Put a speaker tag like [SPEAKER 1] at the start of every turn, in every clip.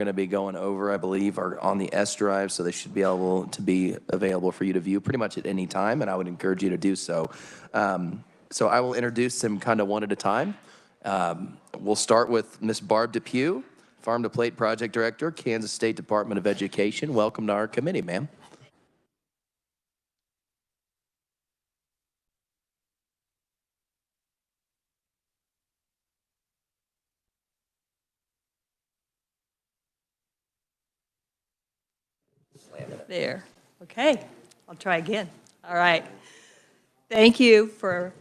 [SPEAKER 1] going to be going over, I believe, are on the S drive, so they should be able to be available for you to view pretty much at any time, and I would encourage you to do so. So I will introduce them kind of one at a time. We'll start with Ms. Barb Depew, Farm to Plate Project Director, Kansas State Department of Education. Welcome to our committee, ma'am.
[SPEAKER 2] There. Okay, I'll try again. All right. Thank you for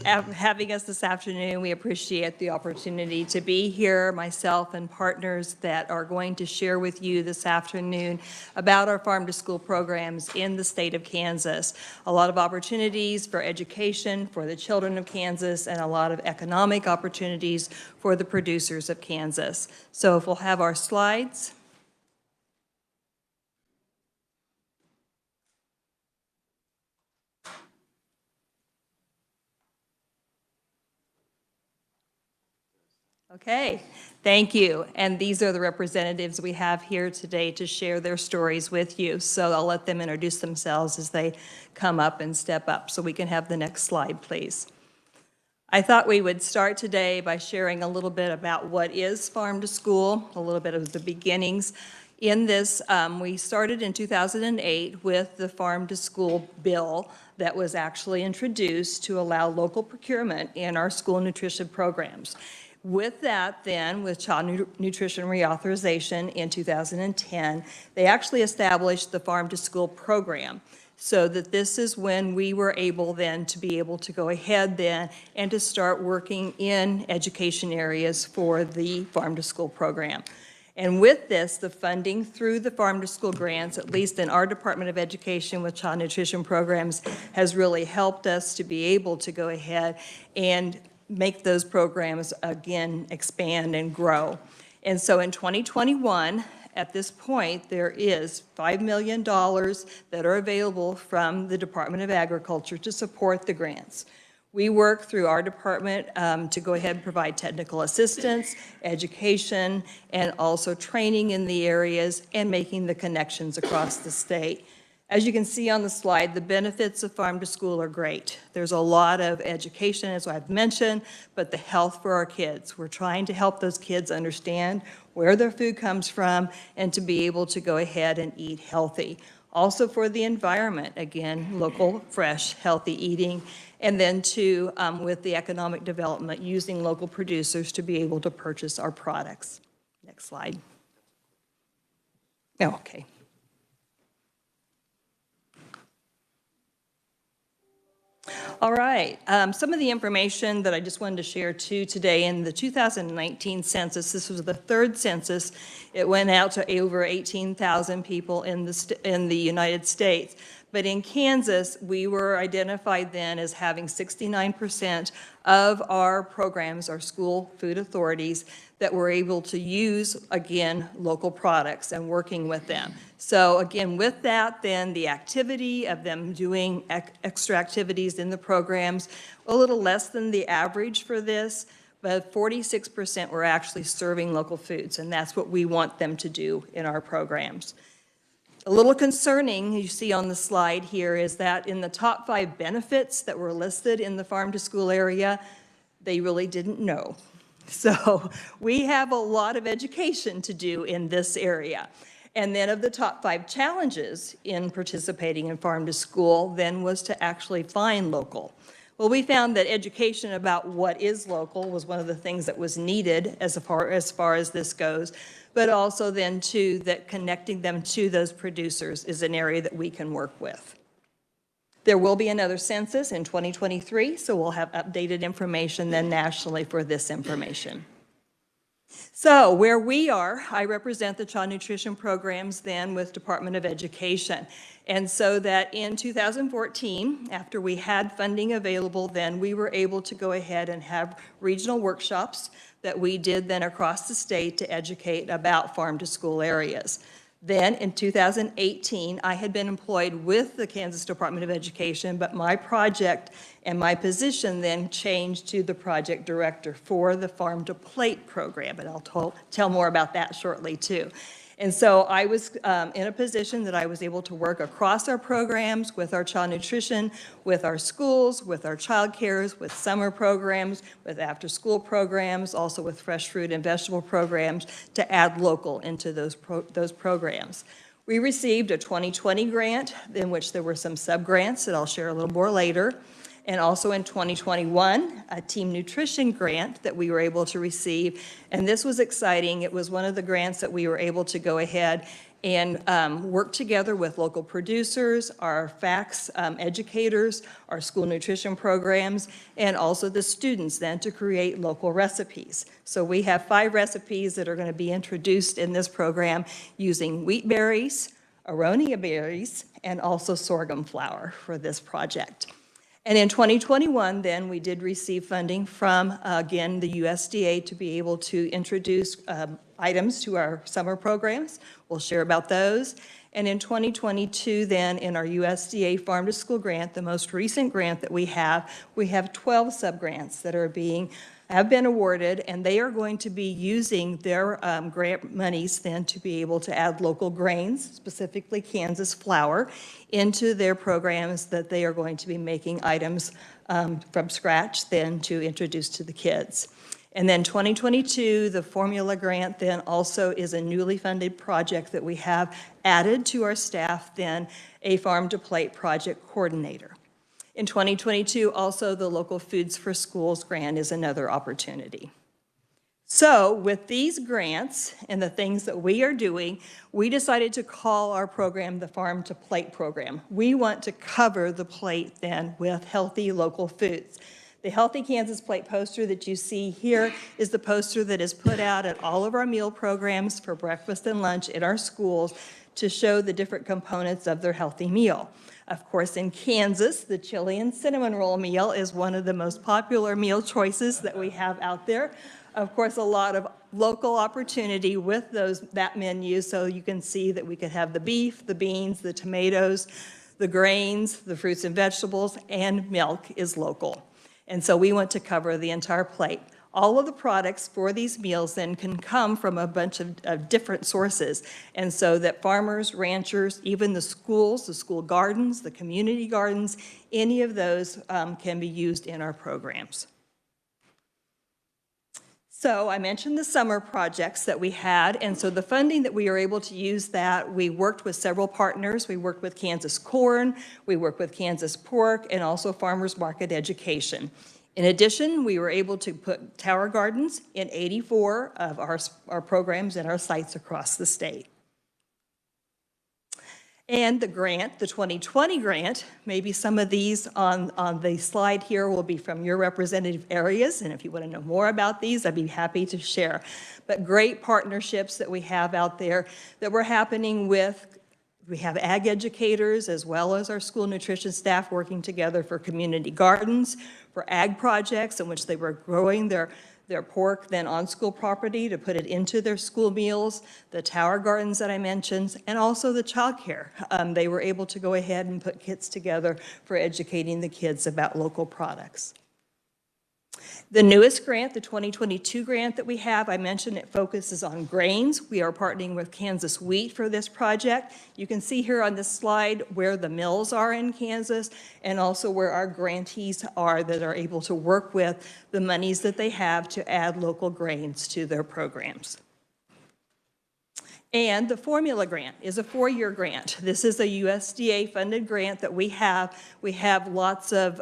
[SPEAKER 2] having us this afternoon. We appreciate the opportunity to be here, myself and partners that are going to share with you this afternoon about our farm to school programs in the state of Kansas. A lot of opportunities for education for the children of Kansas and a lot of economic opportunities for the producers of Kansas. So if we'll have our slides. Okay, thank you. And these are the representatives we have here today to share their stories with you. So I'll let them introduce themselves as they come up and step up. So we can have the next slide, please. I thought we would start today by sharing a little bit about what is Farm to School, a little bit of the beginnings. In this, we started in 2008 with the Farm to School bill that was actually introduced to allow local procurement in our school nutrition programs. With that then, with child nutrition reauthorization in 2010, they actually established the Farm to School program. So that this is when we were able then to be able to go ahead then and to start working in education areas for the Farm to School program. And with this, the funding through the Farm to School grants, at least in our Department of Education with child nutrition programs, has really helped us to be able to go ahead and make those programs again expand and grow. And so in 2021, at this point, there is $5 million that are available from the Department of Agriculture to support the grants. We work through our department to go ahead and provide technical assistance, education, and also training in the areas and making the connections across the state. As you can see on the slide, the benefits of Farm to School are great. There's a lot of education, as I've mentioned, but the health for our kids. We're trying to help those kids understand where their food comes from and to be able to go ahead and eat healthy. Also for the environment, again, local, fresh, healthy eating, and then to, with the economic development, using local producers to be able to purchase our products. Next slide. Oh, okay. All right, some of the information that I just wanted to share too today in the 2019 census, this was the third census, it went out to over 18,000 people in the United States. But in Kansas, we were identified then as having 69% of our programs, our school food authorities, that were able to use, again, local products and working with them. So again, with that, then the activity of them doing extra activities in the programs, a little less than the average for this, but 46% were actually serving local foods, and that's what we want them to do in our programs. A little concerning, you see on the slide here, is that in the top 5 benefits that were listed in the Farm to School area, they really didn't know. So we have a lot of education to do in this area. And then of the top 5 challenges in participating in Farm to School then was to actually find local. Well, we found that education about what is local was one of the things that was needed as far as this goes, but also then too that connecting them to those producers is an area that we can work with. There will be another census in 2023, so we'll have updated information then nationally for this information. So where we are, I represent the child nutrition programs then with Department of Education. And so that in 2014, after we had funding available, then we were able to go ahead and have regional workshops that we did then across the state to educate about farm to school areas. Then in 2018, I had been employed with the Kansas Department of Education, but my project and my position then changed to the project director for the Farm to Plate program, and I'll tell more about that shortly too. And so I was in a position that I was able to work across our programs with our child nutrition, with our schools, with our child cares, with summer programs, with after-school programs, also with fresh fruit and vegetable programs to add local into those programs. We received a 2020 grant in which there were some sub-grants that I'll share a little more later. And also in 2021, a team nutrition grant that we were able to receive. And this was exciting. It was one of the grants that we were able to go ahead and work together with local producers, our FACS educators, our school nutrition programs, and also the students then to create local recipes. So we have 5 recipes that are going to be introduced in this program using wheat berries, aronia berries, and also sorghum flour for this project. And in 2021, then, we did receive funding from, again, the USDA to be able to introduce items to our summer programs. We'll share about those. And in 2022, then, in our USDA Farm to School grant, the most recent grant that we have 12 sub-grants that have been awarded, and they are going to be using their grant monies then to be able to add local grains, specifically Kansas flour, into their programs that they are going to be making items from scratch then to introduce to the kids. And then 2022, the formula grant then also is a newly funded project that we have added to our staff then, a Farm to Plate project coordinator. In 2022, also the Local Foods for Schools grant is another opportunity. So with these grants and the things that we are doing, we decided to call our program the Farm to Plate program. We want to cover the plate then with healthy local foods. The Healthy Kansas Plate poster that you see here is the poster that is put out at all of our meal programs for breakfast and lunch in our schools to show the different components of their healthy meal. Of course, in Kansas, the chili and cinnamon roll meal is one of the most popular meal choices that we have out there. Of course, a lot of local opportunity with that menu, so you can see that we could have the beef, the beans, the tomatoes, the grains, the fruits and vegetables, and milk is local. And so we want to cover the entire plate. All of the products for these meals then can come from a bunch of different sources. And so that farmers, ranchers, even the schools, the school gardens, the community gardens, any of those can be used in our programs. So I mentioned the summer projects that we had, and so the funding that we were able to use that, we worked with several partners. We worked with Kansas Corn, we worked with Kansas Pork, and also Farmers Market Education. In addition, we were able to put tower gardens in 84 of our programs and our sites across the state. And the grant, the 2020 grant, maybe some of these on the slide here will be from your representative areas, and if you want to know more about these, I'd be happy to share. But great partnerships that we have out there that we're happening with. We have ag educators as well as our school nutrition staff working together for community gardens, for ag projects in which they were growing their pork then on school property to put it into their school meals, the tower gardens that I mentioned, and also the child care. They were able to go ahead and put kits together for educating the kids about local products. The newest grant, the 2022 grant that we have, I mentioned it focuses on grains. We are partnering with Kansas Wheat for this project. You can see here on this slide where the mills are in Kansas and also where our grantees are that are able to work with the monies that they have to add local grains to their programs. And the formula grant is a 4-year grant. This is a USDA funded grant that we have. We have lots of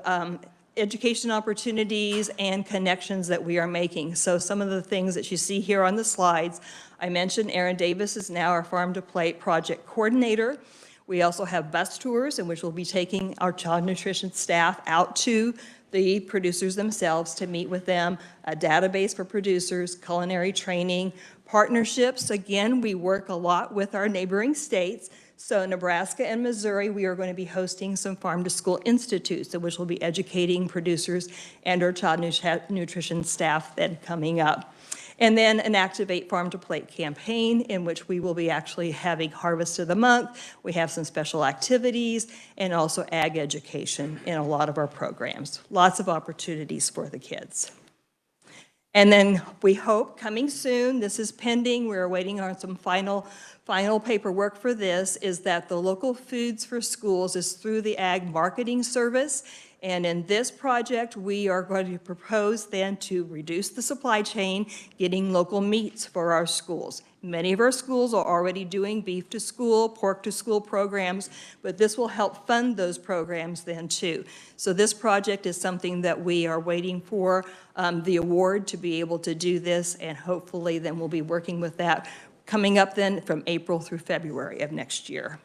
[SPEAKER 2] education opportunities and connections that we are making. So some of the things that you see here on the slides, I mentioned Aaron Davis is now our Farm to Plate project coordinator. We also have bus tours in which we'll be taking our child nutrition staff out to the producers themselves to meet with them, a database for producers, culinary training, partnerships. Again, we work a lot with our neighboring states. So Nebraska and Missouri, we are going to be hosting some farm to school institutes in which we'll be educating producers and our child nutrition staff then coming up. And then an Activate Farm to Plate campaign in which we will be actually having Harvest of the Month. We have some special activities and also ag education in a lot of our programs. Lots of opportunities for the kids. And then we hope coming soon, this is pending, we're waiting on some final paperwork for this, is that the local foods for schools is through the Ag Marketing Service. And in this project, we are going to propose then to reduce the supply chain, getting local meats for our schools. Many of our schools are already doing beef to school, pork to school programs, but this will help fund those programs then too. So this project is something that we are waiting for the award to be able to do this, and hopefully then we'll be working with that coming up then from April through February of next year.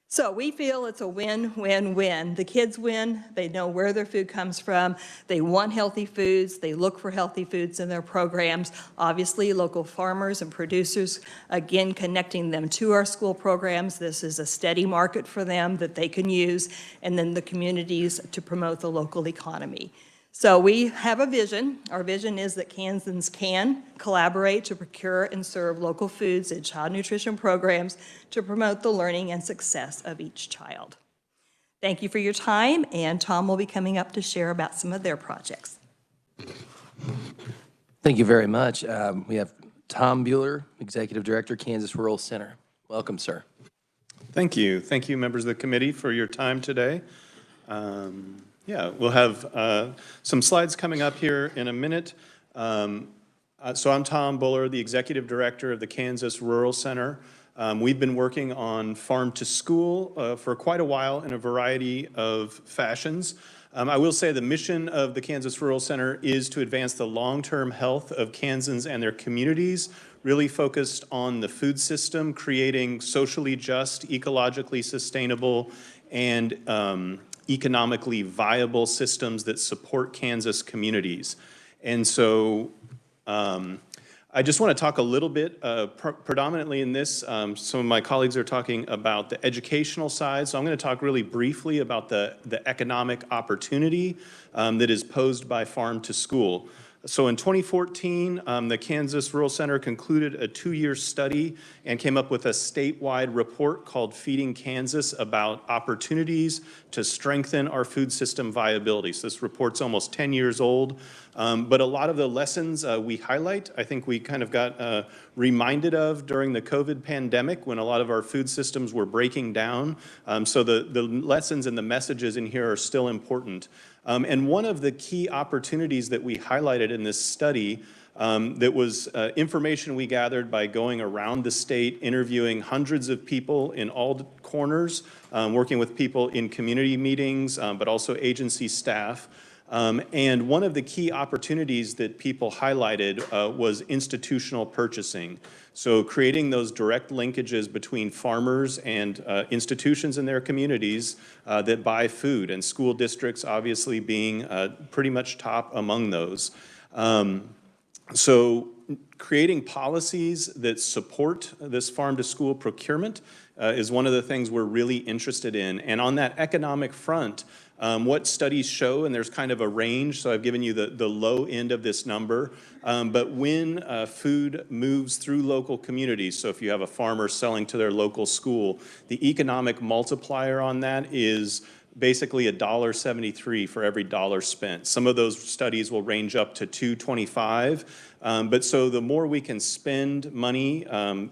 [SPEAKER 2] So we feel it's a win-win-win. The kids win, they know where their food comes from, they want healthy foods, they look for healthy foods in their programs. Obviously, local farmers and producers, again, connecting them to our school programs. This is a steady market for them that they can use, and then the communities to promote the local economy. So we have a vision. Our vision is that Kansans can collaborate to procure and serve local foods and child nutrition programs to promote the learning and success of each child. Thank you for your time, and Tom will be coming up to share about some of their projects.
[SPEAKER 1] Thank you very much. We have Tom Bueller, Executive Director, Kansas Rural Center. Welcome, sir.
[SPEAKER 3] Thank you. Thank you, members of the committee, for your time today. Yeah, we'll have some slides coming up here in a minute. So I'm Tom Bueller, the Executive Director of the Kansas Rural Center. We've been working on farm to school for quite a while in a variety of fashions. I will say the mission of the Kansas Rural Center is to advance the long-term health of Kansans and their communities, really focused on the food system, creating socially just, ecologically sustainable, and economically viable systems that support Kansas communities. And so I just want to talk a little bit, predominantly in this, some of my colleagues are talking about the educational side, so I'm going to talk really briefly about the economic opportunity that is posed by farm to school. So in 2014, the Kansas Rural Center concluded a 2-year study and came up with a statewide report called Feeding Kansas about opportunities to strengthen our food system viability. So this report's almost 10 years old, but a lot of the lessons we highlight, I think we kind of got reminded of during the COVID pandemic when a lot of our food systems were breaking down. So the lessons and the messages in here are still important. And one of the key opportunities that we highlighted in this study that was information we gathered by going around the state, interviewing hundreds of people in all corners, working with people in community meetings, but also agency staff. And one of the key opportunities that people highlighted was institutional purchasing. So creating those direct linkages between farmers and institutions in their communities that buy food, and school districts obviously being pretty much top among those. So creating policies that support this farm to school procurement is one of the things we're really interested in. And on that economic front, what studies show, and there's kind of a range, so I've given you the low end of this number, but when food moves through local communities, so if you have a farmer selling to their local school, the economic multiplier on that is basically $1.73 for every dollar spent. Some of those studies will range up to $2.25, but so the more we can spend money,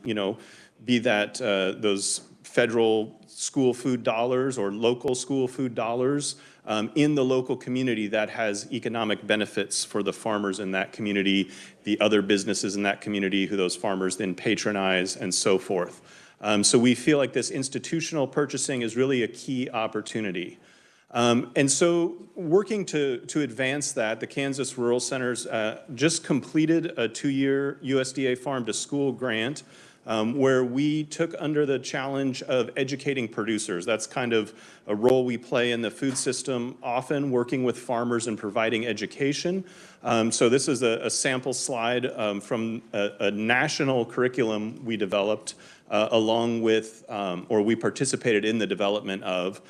[SPEAKER 3] you know, be that those federal school food dollars or local school food dollars in the local community, that has economic benefits for the farmers in that community, the other businesses in that community who those farmers then patronize, and so forth. So we feel like this institutional purchasing is really a key opportunity. And so working to advance that, the Kansas Rural Centers just completed a 2-year USDA Farm to School grant where we took under the challenge of educating producers. That's kind of a role we play in the food system, often working with farmers and providing education. So this is a sample slide from a national curriculum we developed along with, or we participated in the development of,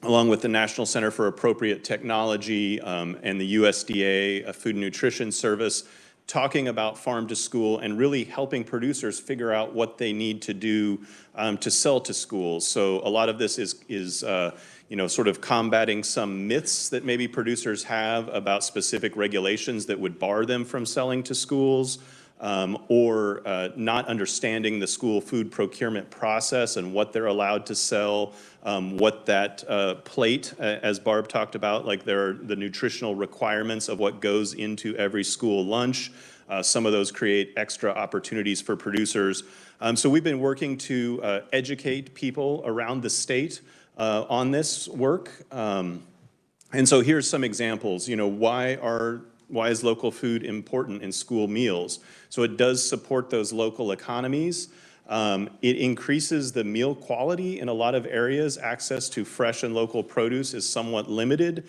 [SPEAKER 3] along with the National Center for Appropriate Technology and the USDA, a Food and Nutrition Service, talking about farm to school and really helping producers figure out what they need to do to sell to schools. So a lot of this is sort of combating some myths that maybe producers have about specific regulations that would bar them from selling to schools, or not understanding the school food procurement process and what they're allowed to sell, what that plate, as Barb talked about, like there are the nutritional requirements of what goes into every school lunch. Some of those create extra opportunities for producers. So we've been working to educate people around the state on this work. And so here's some examples. Why is local food important in school meals? So it does support those local economies. It increases the meal quality in a lot of areas. Access to fresh and local produce is somewhat limited.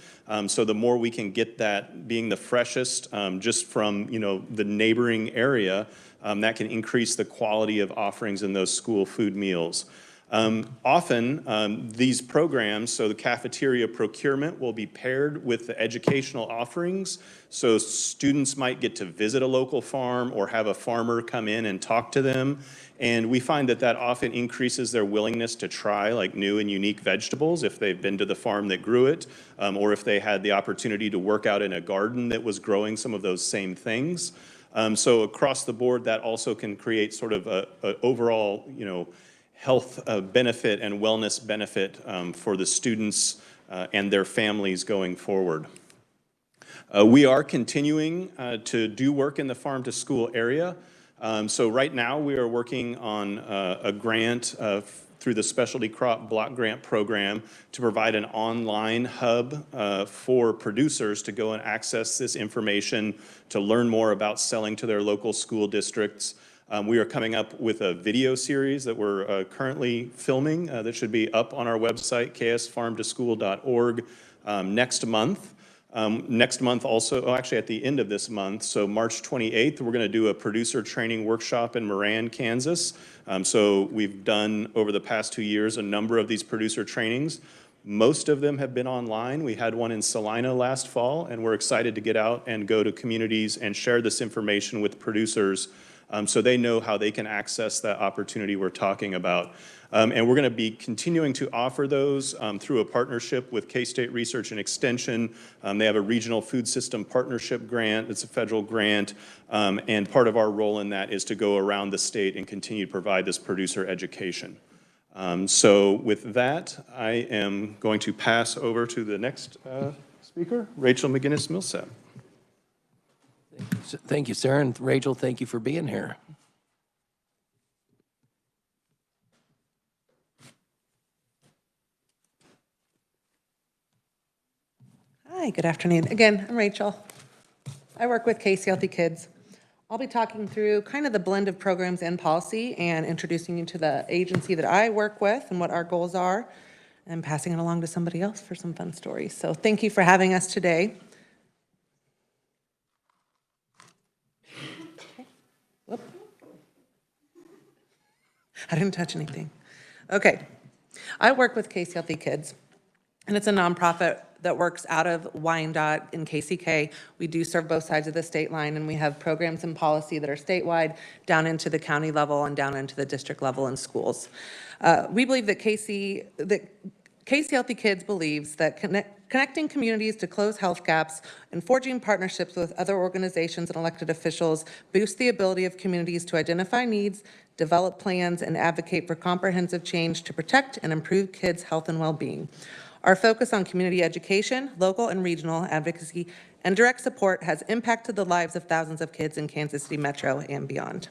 [SPEAKER 3] So the more we can get that being the freshest just from the neighboring area, that can increase the quality of offerings in those school food meals. Often, these programs, so the cafeteria procurement will be paired with the educational offerings. So students might get to visit a local farm or have a farmer come in and talk to them. And we find that often increases their willingness to try like new and unique vegetables if they've been to the farm that grew it, or if they had the opportunity to work out in a garden that was growing some of those same things. So across the board, that also can create sort of a overall, health benefit and wellness benefit for the students and their families going forward. We are continuing to do work in the farm to school area. So right now we are working on a grant through the Specialty Crop Block Grant Program to provide an online hub for producers to go and access this information to learn more about selling to their local school districts. We are coming up with a video series that we're currently filming that should be up on our website, ksfarmtoschool.org, next month. Next month also, actually at the end of this month, so March 28th, we're going to do a producer training workshop in Moran, Kansas. So we've done over the past 2 years a number of these producer trainings. Most of them have been online. We had one in Salina last fall, and we're excited to get out and go to communities and share this information with producers so they know how they can access that opportunity we're talking about. And we're going to be continuing to offer those through a partnership with K-State Research and Extension. They have a regional food system partnership grant. It's a federal grant. And part of our role in that is to go around the state and continue to provide this producer education. So with that, I am going to pass over to the next speaker, Rachel McGinnis-Millsap.
[SPEAKER 1] Thank you, Sarah, and Rachel, thank you for being here.
[SPEAKER 4] Hi, good afternoon. Again, I'm Rachel. I work with Healthy Kids. I'll be talking through kind of the blend of programs and policy and introducing you to the agency that I work with and what our goals are, and passing it along to somebody else for some fun stories. So thank you for having us today. Whoop. I didn't touch anything. Okay. I work with Healthy Kids, and it's a nonprofit that works out of Wyandotte in KCK. We do serve both sides of the state line, and we have programs and policy that are statewide, down into the county level and down into the district level in schools. We believe that KC Healthy Kids believes that connecting communities to close health gaps and forging partnerships with other organizations and elected officials boosts the ability of communities to identify needs, develop plans, and advocate for comprehensive change to protect and improve kids' health and well-being. Our focus on community education, local and regional advocacy, and direct support has impacted the lives of thousands of kids in Kansas City Metro and beyond.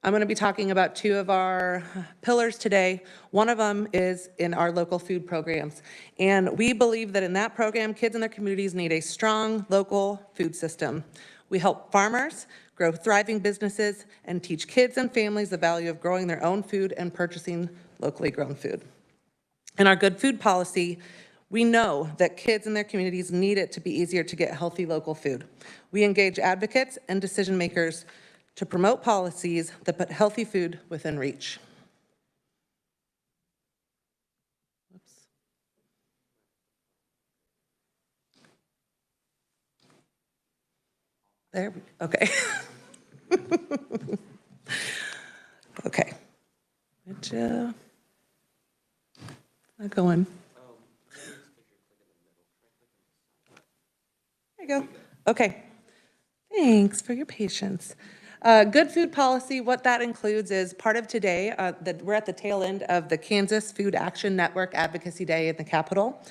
[SPEAKER 4] I'm going to be talking about two of our pillars today. One of them is in our local food programs. And we believe that in that program, kids in their communities need a strong local food system. We help farmers grow thriving businesses and teach kids and families the value of growing their own food and purchasing locally grown food. In our good food policy, we know that kids in their communities need it to be easier to get healthy local food. We engage advocates and decision makers to promote policies that put healthy food within reach. Oops. There, okay. Okay. Gotcha. Not going. There you go. Okay. Thanks for your patience. Good food policy, what that includes is part of today, that we're at the tail end of the Kansas Food Action Network Advocacy Day in the Capitol.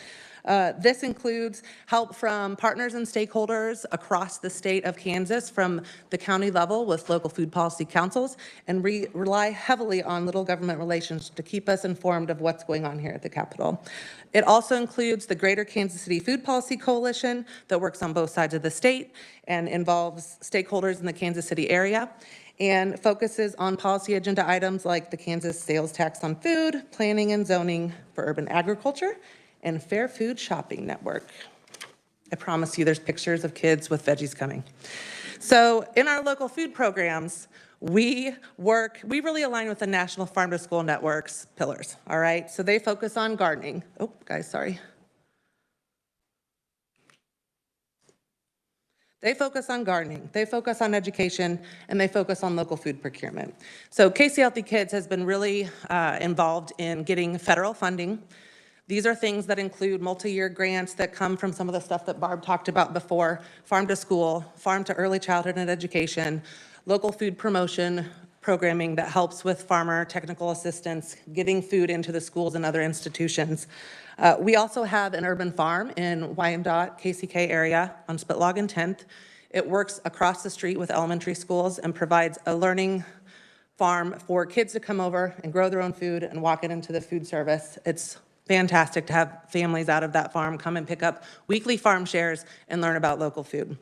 [SPEAKER 4] This includes help from partners and stakeholders across the state of Kansas from the county level with local food policy councils, and rely heavily on little government relations to keep us informed of what's going on here at the Capitol. It also includes the Greater Kansas City Food Policy Coalition that works on both sides of the state and involves stakeholders in the Kansas City area, and focuses on policy agenda items like the Kansas sales tax on food, planning and zoning for urban agriculture, and Fair Food Shopping Network. I promise you there's pictures of kids with veggies coming. So in our local food programs, we really align with the National Farm to School Network's pillars, all right? So they focus on gardening. Oh, guys, sorry. They focus on gardening, they focus on education, and they focus on local food procurement. So KC Healthy Kids has been really involved in getting federal funding. These are things that include multi-year grants that come from some of the stuff that Barb talked about before, farm to school, farm to early childhood and education, local food promotion programming that helps with farmer technical assistance, getting food into the schools and other institutions. We also have an urban farm in Wyandotte, KCK area on Spitlog and 10th. It works across the street with elementary schools and provides a learning farm for kids to come over and grow their own food and walk it into the food service. It's fantastic to have families out of that farm come and pick up weekly farm shares and learn about local food.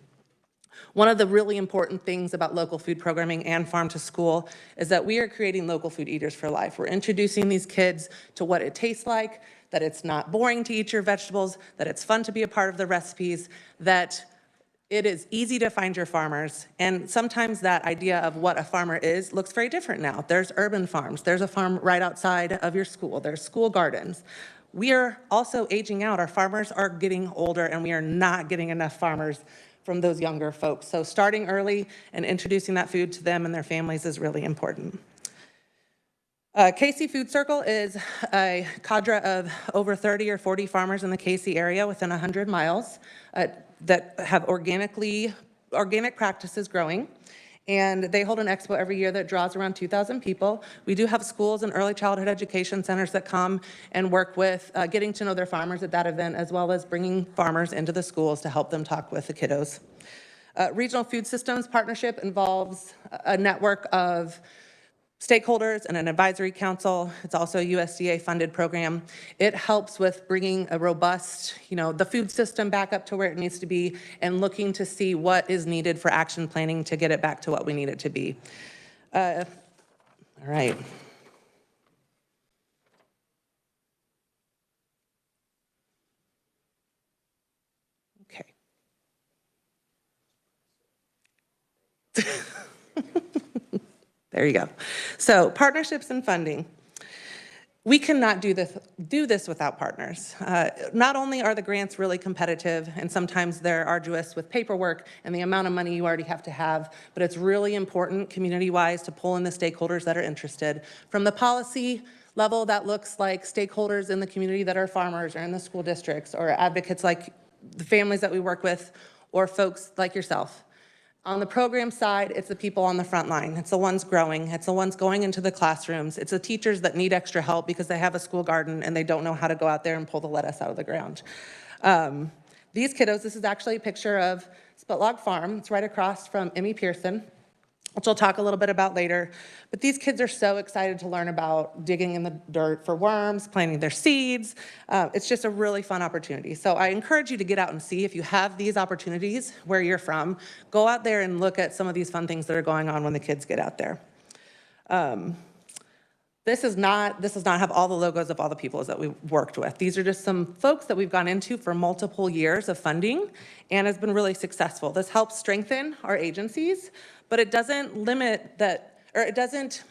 [SPEAKER 4] One of the really important things about local food programming and farm to school is that we are creating local food eaters for life. We're introducing these kids to what it tastes like, that it's not boring to eat your vegetables, that it's fun to be a part of the recipes, that it is easy to find your farmers. And sometimes that idea of what a farmer is looks very different now. There's urban farms. There's a farm right outside of your school. There's school gardens. We are also aging out. Our farmers are getting older, and we are not getting enough farmers from those younger folks. So starting early and introducing that food to them and their families is really important. KC Food Circle is a cadre of over 30 or 40 farmers in the KC area within 100 miles that have organic practices growing. And they hold an expo every year that draws around 2,000 people. We do have schools and early childhood education centers that come and work with getting to know their farmers at that event, as well as bringing farmers into the schools to help them talk with the kiddos. Regional Food Systems Partnership involves a network of stakeholders and an advisory council. It's also a USDA funded program. It helps with bringing a robust, the food system back up to where it needs to be and looking to see what is needed for action planning to get it back to what we need it to be. All right. Okay. There you go. So partnerships and funding. We cannot do this without partners. Not only are the grants really competitive, and sometimes they're arduous with paperwork and the amount of money you already have to have, but it's really important community-wise to pull in the stakeholders that are interested. From the policy level, that looks like stakeholders in the community that are farmers or in the school districts or advocates like the families that we work with or folks like yourself. On the program side, it's the people on the front line. It's the ones growing. It's the ones going into the classrooms. It's the teachers that need extra help because they have a school garden and they don't know how to go out there and pull the lettuce out of the ground. These kiddos, this is actually a picture of Spitlog Farm. It's right across from Emmy Pearson, which I'll talk a little bit about later. But these kids are so excited to learn about digging in the dirt for worms, planting their seeds. It's just a really fun opportunity. So I encourage you to get out and see if you have these opportunities where you're from. Go out there and look at some of these fun things that are going on when the kids get out there. This does not have all the logos of all the people that we've worked with. These are just some folks that we've gone into for multiple years of funding and has been really successful. This helps strengthen our agencies, but it doesn't limit that, or it doesn't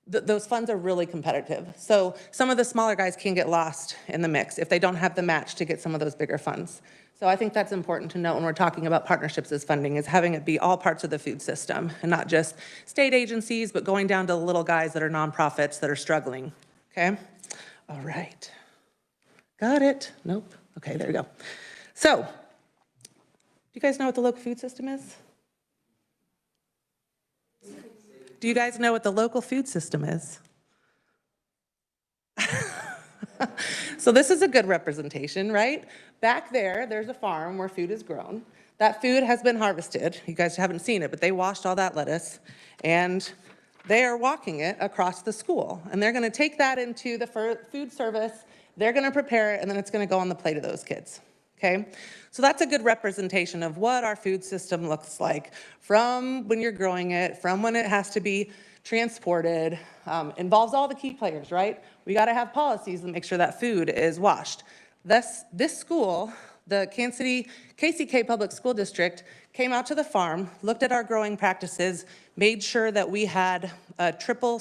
[SPEAKER 4] those funds are really competitive. So some of the smaller guys can get lost in the mix if they don't have the match to get some of those bigger funds. So I think that's important to note when we're talking about partnerships as funding, is having it be all parts of the food system and not just state agencies, but going down to the little guys that are nonprofits that are struggling, okay? All right. Got it? Nope. Okay, there we go. So, do you guys know what the local food system is? Do you guys know what the local food system is? So this is a good representation, right? Back there, there's a farm where food is grown. That food has been harvested. You guys haven't seen it, but they washed all that lettuce, and they are walking it across the school. And they're gonna take that into the food service, they're gonna prepare it, and then it's gonna go on the plate of those kids, okay? So that's a good representation of what our food system looks like from when you're growing it, from when it has to be transported, involves all the key players, right? We gotta have policies to make sure that food is washed. This school, the Kansas City KCK Public School District, came out to the farm, looked at our growing practices, made sure that we had a triple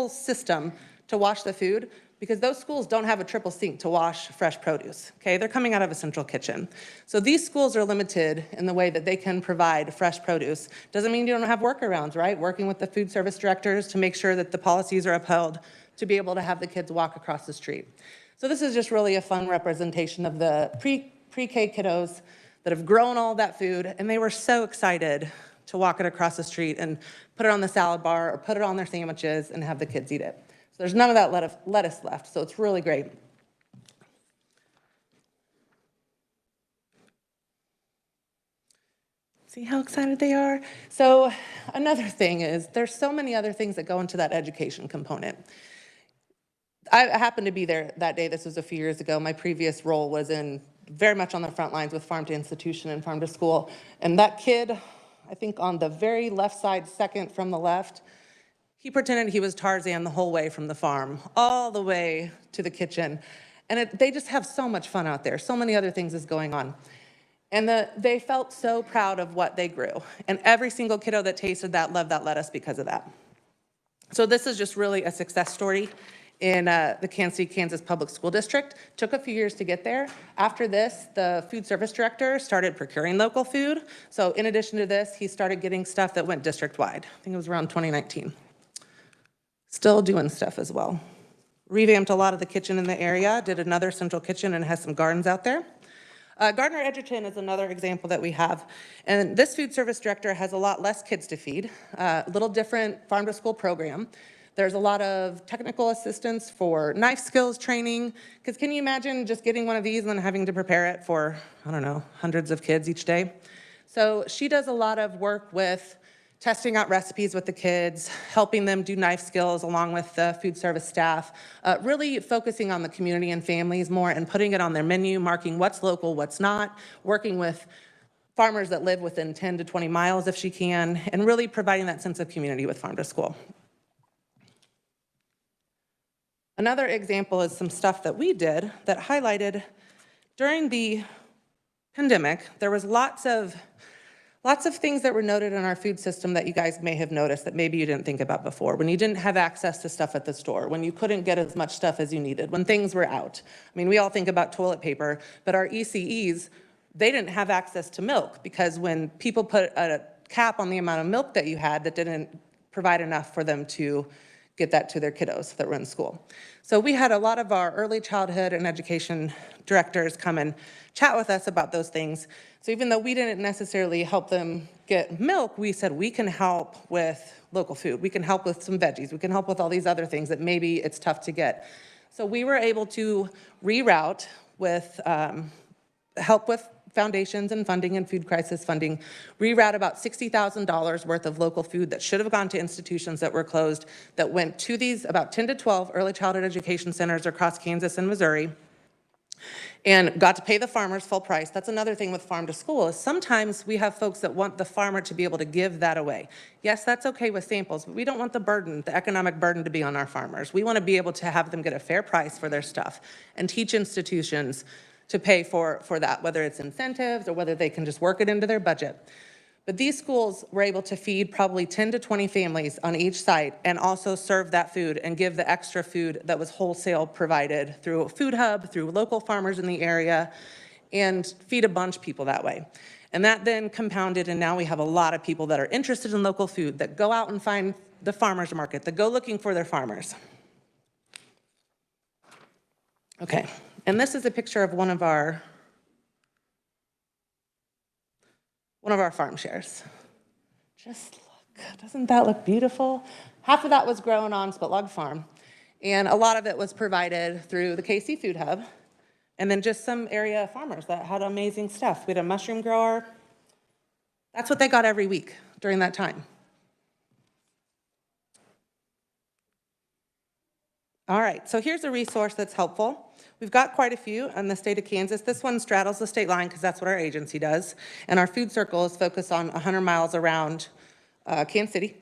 [SPEAKER 4] system to wash the food, because those schools don't have a triple sink to wash fresh produce, okay? They're coming out of a central kitchen. So these schools are limited in the way that they can provide fresh produce. Doesn't mean you don't have workarounds, right? Working with the food service directors to make sure that the policies are upheld to be able to have the kids walk across the street. So this is just really a fun representation of the pre-K kiddos that have grown all that food, and they were so excited to walk it across the street and put it on the salad bar or put it on their sandwiches and have the kids eat it. There's none of that lettuce left, so it's really great. See how excited they are? So another thing is there's so many other things that go into that education component. I happened to be there that day. This was a few years ago. My previous role was very much on the front lines with farm to institution and farm to school. And that kid, I think on the very left side, second from the left, he pretended he was Tarzan the whole way from the farm, all the way to the kitchen. And they just have so much fun out there. So many other things is going on. And they felt so proud of what they grew. And every single kiddo that tasted that loved that lettuce because of that. So this is just really a success story in the Kansas City, Kansas Public School District. Took a few years to get there. After this, the food service director started procuring local food. So in addition to this, he started getting stuff that went district-wide. I think it was around 2019. Still doing stuff as well. Revamped a lot of the kitchen in the area, did another central kitchen and has some gardens out there. Gardner Edgerton is another example that we have. And this food service director has a lot less kids to feed, a little different farm to school program. There's a lot of technical assistance for knife skills training, because can you imagine just getting one of these and then having to prepare it for, I don't know, hundreds of kids each day? So she does a lot of work with testing out recipes with the kids, helping them do knife skills along with the food service staff, really focusing on the community and families more and putting it on their menu, marking what's local, what's not, working with farmers that live within 10 to 20 miles if she can, and really providing that sense of community with Farm to School. Another example is some stuff that we did that highlighted during the pandemic. There was lots of things that were noted in our food system that you guys may have noticed that maybe you didn't think about before. When you didn't have access to stuff at the store, when you couldn't get as much stuff as you needed, when things were out. I mean, we all think about toilet paper, but our ECEs, they didn't have access to milk because when people put a cap on the amount of milk that you had, that didn't provide enough for them to get that to their kiddos that were in school. So we had a lot of our early childhood and education directors come and chat with us about those things. So even though we didn't necessarily help them get milk, we said we can help with local food. We can help with some veggies. We can help with all these other things that maybe it's tough to get. So we were able to reroute with help with foundations and funding and food crisis funding, reroute about $60,000 worth of local food that should have gone to institutions that were closed, that went to these about 10 to 12 early childhood education centers across Kansas and Missouri, and got to pay the farmers full price. That's another thing with farm to school is sometimes we have folks that want the farmer to be able to give that away. Yes, that's okay with samples, but we don't want the burden, the economic burden to be on our farmers. We want to be able to have them get a fair price for their stuff and teach institutions to pay for that, whether it's incentives or whether they can just work it into their budget. But these schools were able to feed probably 10 to 20 families on each site and also serve that food and give the extra food that was wholesale provided through a food hub, through local farmers in the area, and feed a bunch of people that way. And that then compounded, and now we have a lot of people that are interested in local food, that go out and find the farmers market, that go looking for their farmers. Okay, and this is a picture of one of our farm shares. Just look, doesn't that look beautiful? Half of that was grown on Spitlog Farm, and a lot of it was provided through the KC Food Hub, and then just some area farmers that had amazing stuff. We had a mushroom grower. That's what they got every week during that time. All right, so here's a resource that's helpful. We've got quite a few in the state of Kansas. This one straddles the state line because that's what our agency does. And our food circle is focused on 100 miles around Kansas City.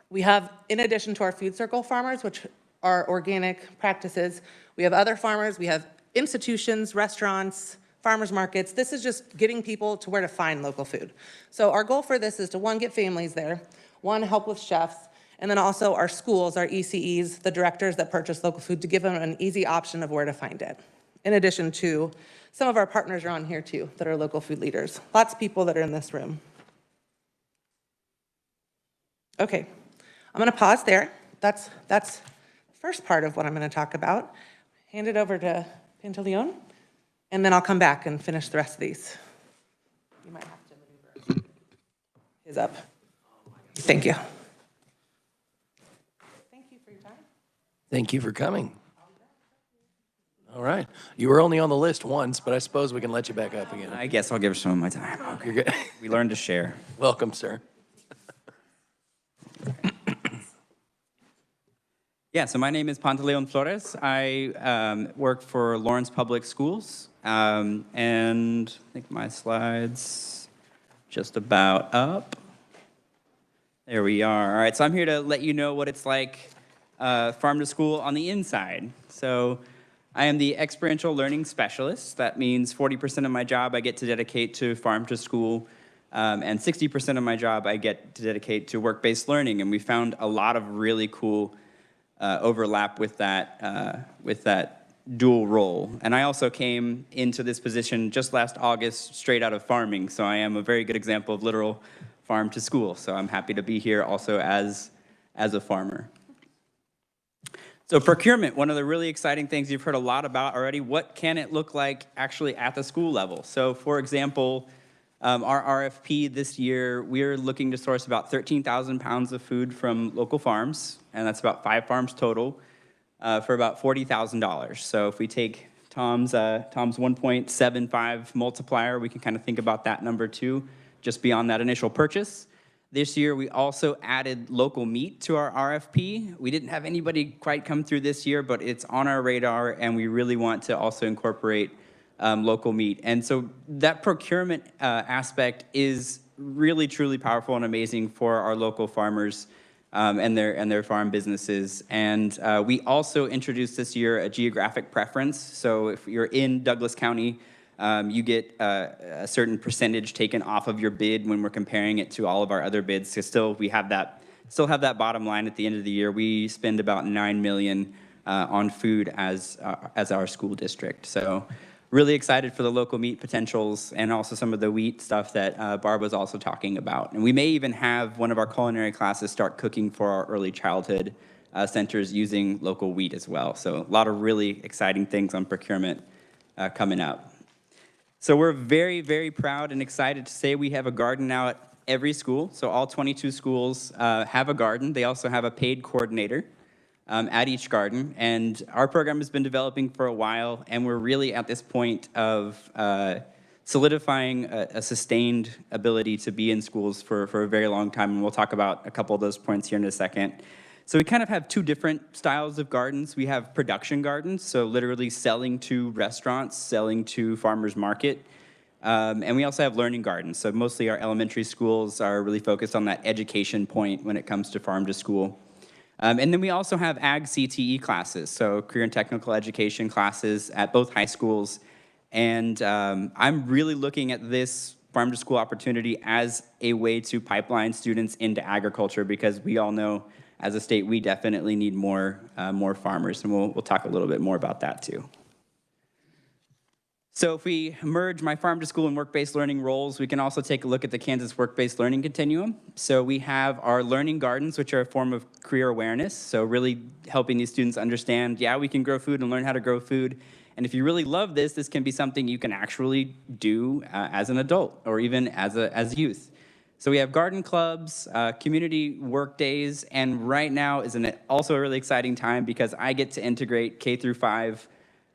[SPEAKER 4] We have, in addition to our food circle farmers, which are organic practices, we have other farmers, we have institutions, restaurants, farmers markets. This is just getting people to where to find local food. So our goal for this is to, one, get families there, one, help with chefs, and then also our schools, our ECEs, the directors that purchase local food, to give them an easy option of where to find it. In addition to, some of our partners are on here too, that are local food leaders. Lots of people that are in this room. Okay, I'm gonna pause there. That's the first part of what I'm gonna talk about. Hand it over to Pantaleon, and then I'll come back and finish the rest of these. You might have to maneuver his up. Thank you.
[SPEAKER 1] Thank you for coming. All right. You were only on the list once, but I suppose we can let you back up again.
[SPEAKER 5] I guess I'll give her some of my time. Okay.
[SPEAKER 1] You're good.
[SPEAKER 5] We learned to share.
[SPEAKER 1] Welcome, sir.
[SPEAKER 5] Yeah, so my name is Pantaleon Flores. I work for Lawrence Public Schools, and I think my slide's just about up. There we are. All right, so I'm here to let you know what it's like farm to school on the inside. So I am the experiential learning specialist. That means 40% of my job I get to dedicate to farm to school, and 60% of my job I get to dedicate to work-based learning. And we found a lot of really cool overlap with that dual role. And I also came into this position just last August straight out of farming. So I am a very good example of literal farm to school. So I'm happy to be here also as a farmer. So procurement, one of the really exciting things you've heard a lot about already. What can it look like actually at the school level? So for example, our RFP this year, we're looking to source about 13,000 pounds of food from local farms, and that's about 5 farms total, for about $40,000. So if we take Tom's 1.75 multiplier, we can kind of think about that number too, just beyond that initial purchase. This year, we also added local meat to our RFP. We didn't have anybody quite come through this year, but it's on our radar, and we really want to also incorporate local meat. And so that procurement aspect is really, truly powerful and amazing for our local farmers and their farm businesses. And we also introduced this year a geographic preference. So if you're in Douglas County, you get a certain percentage taken off of your bid when we're comparing it to all of our other bids. So still have that bottom line at the end of the year. We spend about $9 million on food as our school district. So really excited for the local meat potentials and also some of the wheat stuff that Barb was also talking about. And we may even have one of our culinary classes start cooking for our early childhood centers using local wheat as well. So a lot of really exciting things on procurement coming up. So we're very, very proud and excited to say we have a garden now at every school. So all 22 schools have a garden. They also have a paid coordinator at each garden. And our program has been developing for a while, and we're really at this point of solidifying a sustained ability to be in schools for a very long time. And we'll talk about a couple of those points here in a second. So we kind of have two different styles of gardens. We have production gardens, so literally selling to restaurants, selling to farmers market. And we also have learning gardens. So mostly our elementary schools are really focused on that education point when it comes to farm to school. And then we also have ag CTE classes, so career and technical education classes at both high schools. And I'm really looking at this farm to school opportunity as a way to pipeline students into agriculture, because we all know as a state we definitely need more farmers, and we'll talk a little bit more about that too. So if we merge my farm to school and work-based learning roles, we can also take a look at the Kansas work-based learning continuum. So we have our learning gardens, which are a form of career awareness. So really helping these students understand, yeah, we can grow food and learn how to grow food. And if you really love this, this can be something you can actually do as an adult or even as youth. So we have garden clubs, community work days, and right now is also a really exciting time because I get to integrate K through 5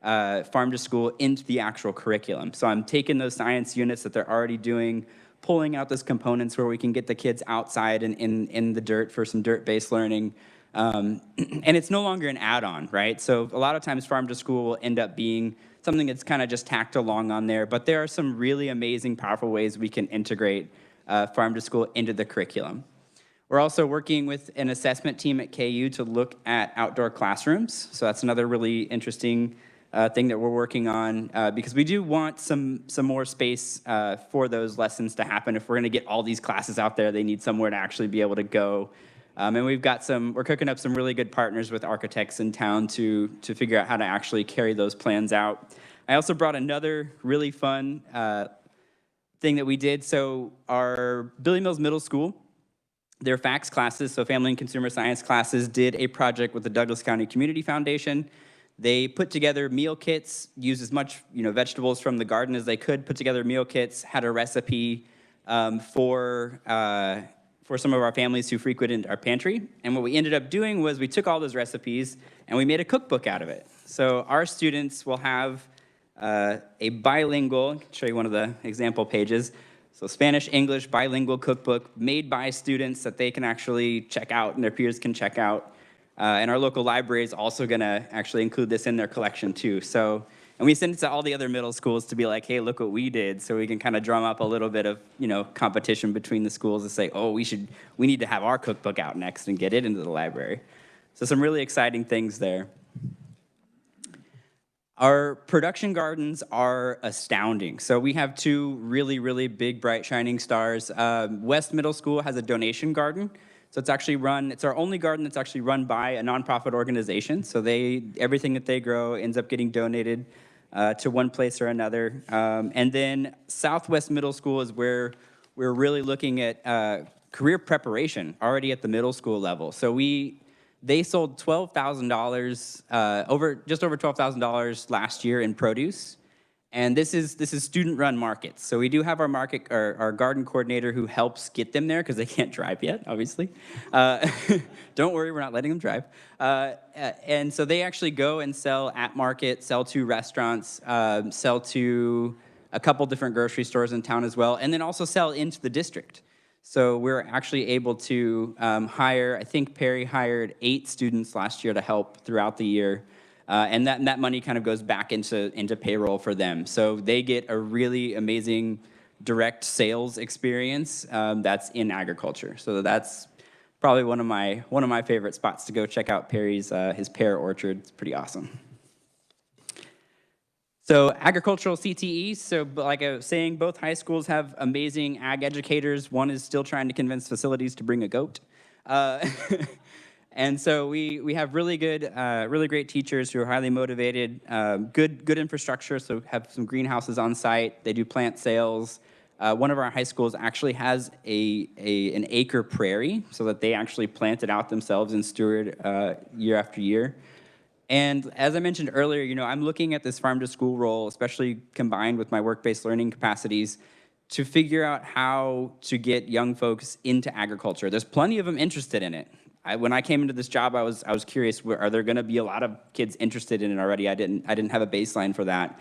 [SPEAKER 5] farm to school into the actual curriculum. So I'm taking those science units that they're already doing, pulling out those components where we can get the kids outside and in the dirt for some dirt-based learning. And it's no longer an add-on, right? So a lot of times farm to school will end up being something that's kind of just tacked along on there, but there are some really amazing, powerful ways we can integrate farm to school into the curriculum. We're also working with an assessment team at KU to look at outdoor classrooms. So that's another really interesting thing that we're working on because we do want some more space for those lessons to happen. If we're going to get all these classes out there, they need somewhere to actually be able to go. And we're cooking up some really good partners with architects in town to figure out how to actually carry those plans out. I also brought another really fun thing that we did. So our Billy Mills Middle School, their FACS classes, so Family and Consumer Science classes, did a project with the Douglas County Community Foundation. They put together meal kits, used as much vegetables from the garden as they could, put together meal kits, had a recipe for some of our families who frequented our pantry. And what we ended up doing was we took all those recipes and we made a cookbook out of it. So our students will have a bilingual, I can show you one of the example pages, so Spanish-English bilingual cookbook made by students that they can actually check out and their peers can check out. And our local library is also going to actually include this in their collection too. So, and we send it to all the other middle schools to be like, hey, look what we did. So we can kind of drum up a little bit of, competition between the schools to say, oh, we need to have our cookbook out next and get it into the library. So some really exciting things there. Our production gardens are astounding. So we have two really, really big, bright, shining stars. West Middle School has a donation garden. So it's our only garden that's actually run by a nonprofit organization. So everything that they grow ends up getting donated to one place or another. And then Southwest Middle School is where we're really looking at career preparation already at the middle school level. So they sold $12,000, just over $12,000 last year in produce. And this is student-run markets. So we do have our garden coordinator who helps get them there because they can't drive yet, obviously. Don't worry, we're not letting them drive. And so they actually go and sell at market, sell to restaurants, sell to a couple different grocery stores in town as well, and then also sell into the district. So we're actually able to hire, I think Perry hired 8 students last year to help throughout the year. And that money kind of goes back into payroll for them. So they get a really amazing direct sales experience that's in agriculture. So that's probably one of my favorite spots to go check out Perry's his pear orchard. It's pretty awesome. So agricultural CTE, so like I was saying, both high schools have amazing ag educators. One is still trying to convince facilities to bring a goat. And so we have really great teachers who are highly motivated, good infrastructure, so have some greenhouses on site. They do plant sales. One of our high schools actually has an acre prairie so that they actually plant it out themselves and steward year after year. And as I mentioned earlier, I'm looking at this farm to school role, especially combined with my work-based learning capacities, to figure out how to get young folks into agriculture. There's plenty of them interested in it. When I came into this job, I was curious, are there going to be a lot of kids interested in it already? I didn't have a baseline for that,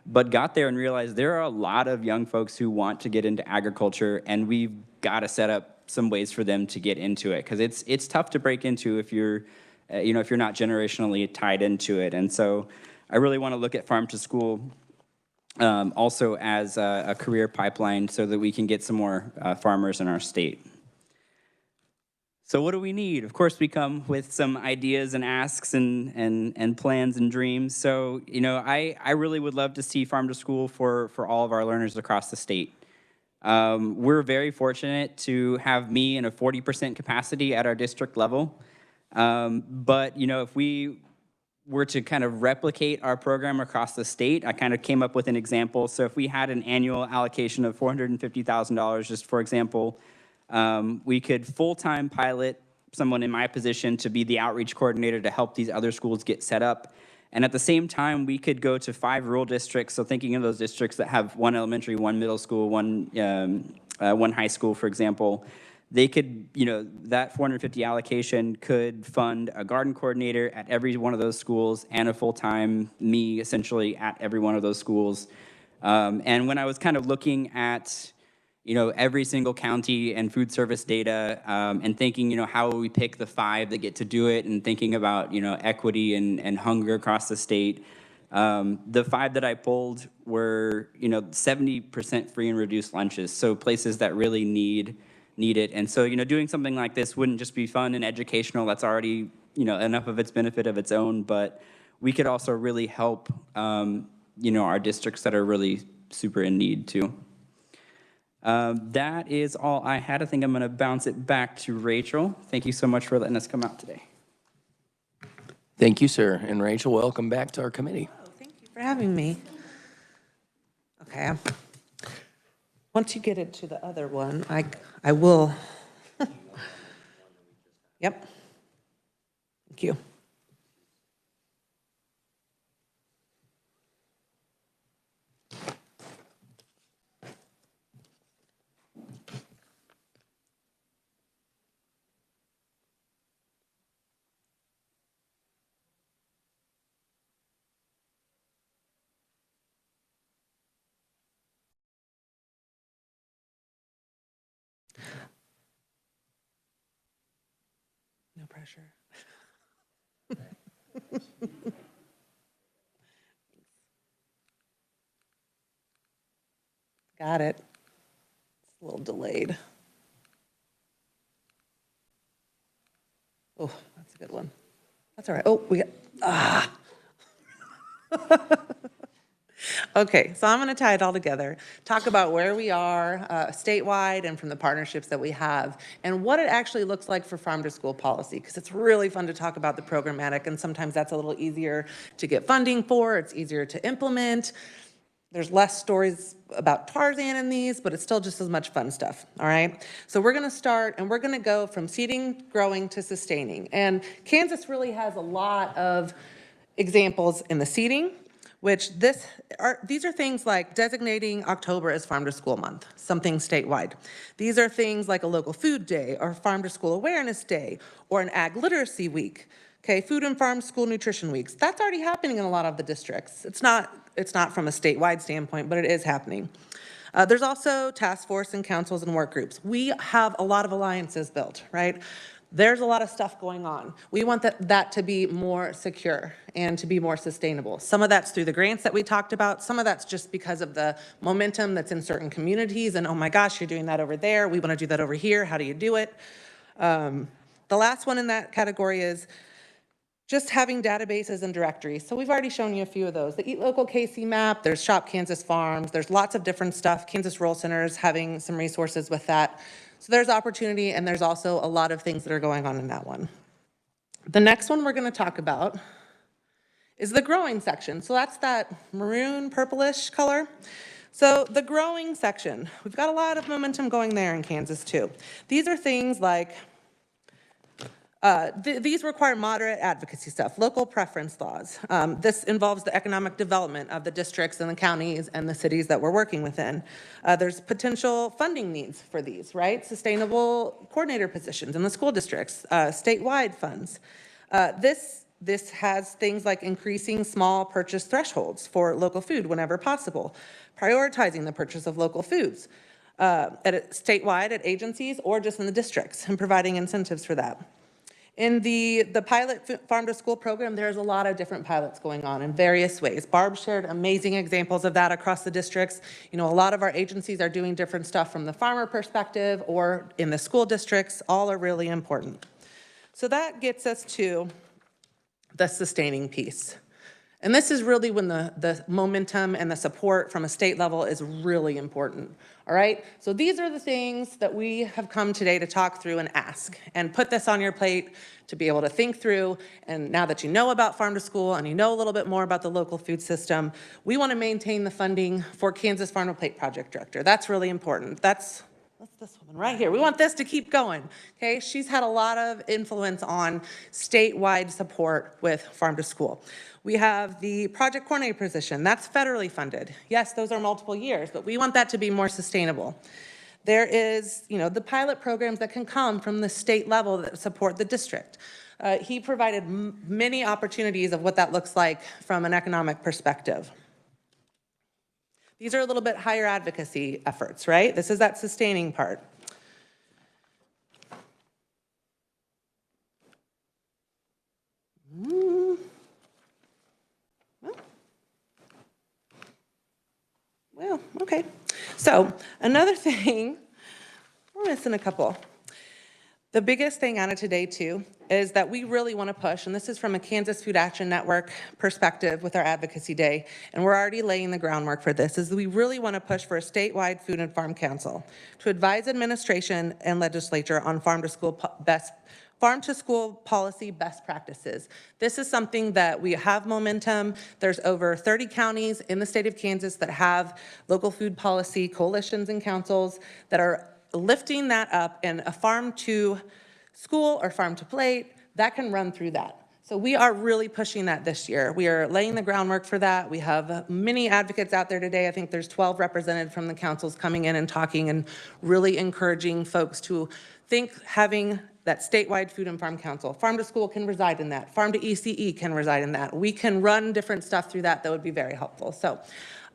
[SPEAKER 5] but got there and realized there are a lot of young folks who want to get into agriculture, and we've got to set up some ways for them to get into it because it's tough to break into if you're if you're not generationally tied into it. And so I really want to look at farm to school also as a career pipeline so that we can get some more farmers in our state. So what do we need? Of course, we come with some ideas and asks and plans and dreams. So, I really would love to see farm to school for all of our learners across the state. We're very fortunate to have me in a 40% capacity at our district level. But, you know, if we were to kind of replicate our program across the state, I kind of came up with an example. So if we had an annual allocation of $450,000, just for example, we could full-time pilot someone in my position to be the outreach coordinator to help these other schools get set up. And at the same time, we could go to 5 rural districts. So thinking of those districts that have 1 elementary, 1 middle school, one high school, for example, they could, you know, that 450 allocation could fund a garden coordinator at every one of those schools and a full-time me, essentially, at every one of those schools. And when I was kind of looking at, you know, every single county and food service data, and thinking, you know, how will we pick the 5 that get to do it, and thinking about, you know, equity and hunger across the state, the 5 that I pulled were, you know, 70% free and reduced lunches, so places that really need it. And so, you know, doing something like this wouldn't just be fun and educational. That's already, you know, enough of its benefit of its own, but we could also really help, you know, our districts that are really super in need too. That is all I had. I think I'm going to bounce it back to Rachel. Thank you so much for letting us come out today.
[SPEAKER 1] Thank you, sir. And Rachel, welcome back to our committee.
[SPEAKER 4] Oh, thank you for having me. Okay. Once you get into the other one, I will. Yep. Thank you. No pressure. Got it. It's a little delayed. Oh, that's a good one. That's all right. Oh, we got, Okay, so I'm going to tie it all together, talk about where we are statewide and from the partnerships that we have, and what it actually looks like for farm to school policy, because it's really fun to talk about the programmatic, and sometimes that's a little easier to get funding for, it's easier to implement. There's less stories about Tarzan in these, but it's still just as much fun stuff, all right? So we're gonna start, and we're gonna go from seeding, growing, to sustaining. And Kansas really has a lot of examples in the seeding, which these are things like designating October as Farm to School Month, something statewide. These are things like a local food day, or Farm to School Awareness Day, or an Ag Literacy Week. Okay, food and farm school nutrition weeks. That's already happening in a lot of the districts. It's not from a statewide standpoint, but it is happening. There's also task force and councils and work groups. We have a lot of alliances built, right? There's a lot of stuff going on. We want that to be more secure and to be more sustainable. Some of that's through the grants that we talked about. Some of that's just because of the momentum that's in certain communities, and oh my gosh, you're doing that over there. We want to do that over here. How do you do it? The last one in that category is just having databases and directories. So we've already shown you a few of those. The Eat Local KC map, there's Shop Kansas Farms, there's lots of different stuff. Kansas Rural Centers having some resources with that. So there's opportunity, and there's also a lot of things that are going on in that one. The next one we're gonna talk about is the growing section. So that's that maroon purplish color. So the growing section, we've got a lot of momentum going there in Kansas too. These are things like these require moderate advocacy stuff, local preference laws. This involves the economic development of the districts and the counties and the cities that we're working within. There's potential funding needs for these, right? Sustainable coordinator positions in the school districts, statewide funds. This has things like increasing small purchase thresholds for local food whenever possible, prioritizing the purchase of local foods statewide at agencies or just in the districts, and providing incentives for that. In the pilot farm to school program, there's a lot of different pilots going on in various ways. Barb shared amazing examples of that across the districts. You know, a lot of our agencies are doing different stuff from the farmer perspective or in the school districts. All are really important. So that gets us to the sustaining piece. And this is really when the momentum and the support from a state level is really important, all right? So these are the things that we have come today to talk through and ask, and put this on your plate to be able to think through. And now that you know about Farm to School and you know a little bit more about the local food system, we want to maintain the funding for Kansas Farm to Plate Project Director. That's really important. That's this woman right here. We want this to keep going, okay? She's had a lot of influence on statewide support with Farm to School. We have the project coordinator position. That's federally funded. Yes, those are multiple years, but we want that to be more sustainable. There is, the pilot programs that can come from the state level that support the district. He provided many opportunities of what that looks like from an economic perspective. These are a little bit higher advocacy efforts, right? This is that sustaining part. Well, okay. So another thing, we're missing a couple. The biggest thing out of today, too, is that we really want to push, and this is from a Kansas Food Action Network perspective with our Advocacy Day, and we're already laying the groundwork for this, is we really want to push for a statewide food and farm council to advise administration and legislature on farm to school policy best practices. This is something that we have momentum. There's over 30 counties in the state of Kansas that have local food policy coalitions and councils that are lifting that up, and a farm to school or farm to plate, that can run through that. So we are really pushing that this year. We are laying the groundwork for that. We have many advocates out there today. I think there's 12 represented from the councils coming in and talking and really encouraging folks to think having that statewide food and farm council. Farm to school can reside in that. Farm to ECE can reside in that. We can run different stuff through that would be very helpful. So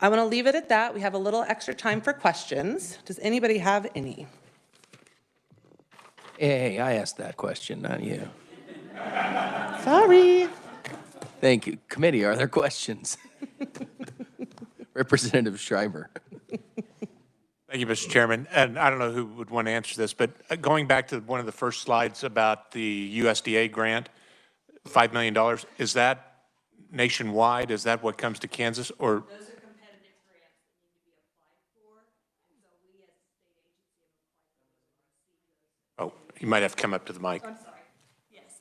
[SPEAKER 4] I want to leave it at that. We have a little extra time for questions. Does anybody have any?
[SPEAKER 1] Hey, I asked that question, not you.
[SPEAKER 4] Sorry.
[SPEAKER 1] Thank you. Committee, are there questions? Representative Schreiber.
[SPEAKER 6] Thank you, Mr. Chairman. And I don't know who would want to answer this, but going back to one of the first slides about the USDA grant, $5 million, is that nationwide? Is that what comes to Kansas? Or
[SPEAKER 2] Those are competitive grants that need to be applied for, and so we as a state agency have applied for those.
[SPEAKER 6] oh, you might have to come up to the mic.
[SPEAKER 2] I'm sorry. Yes,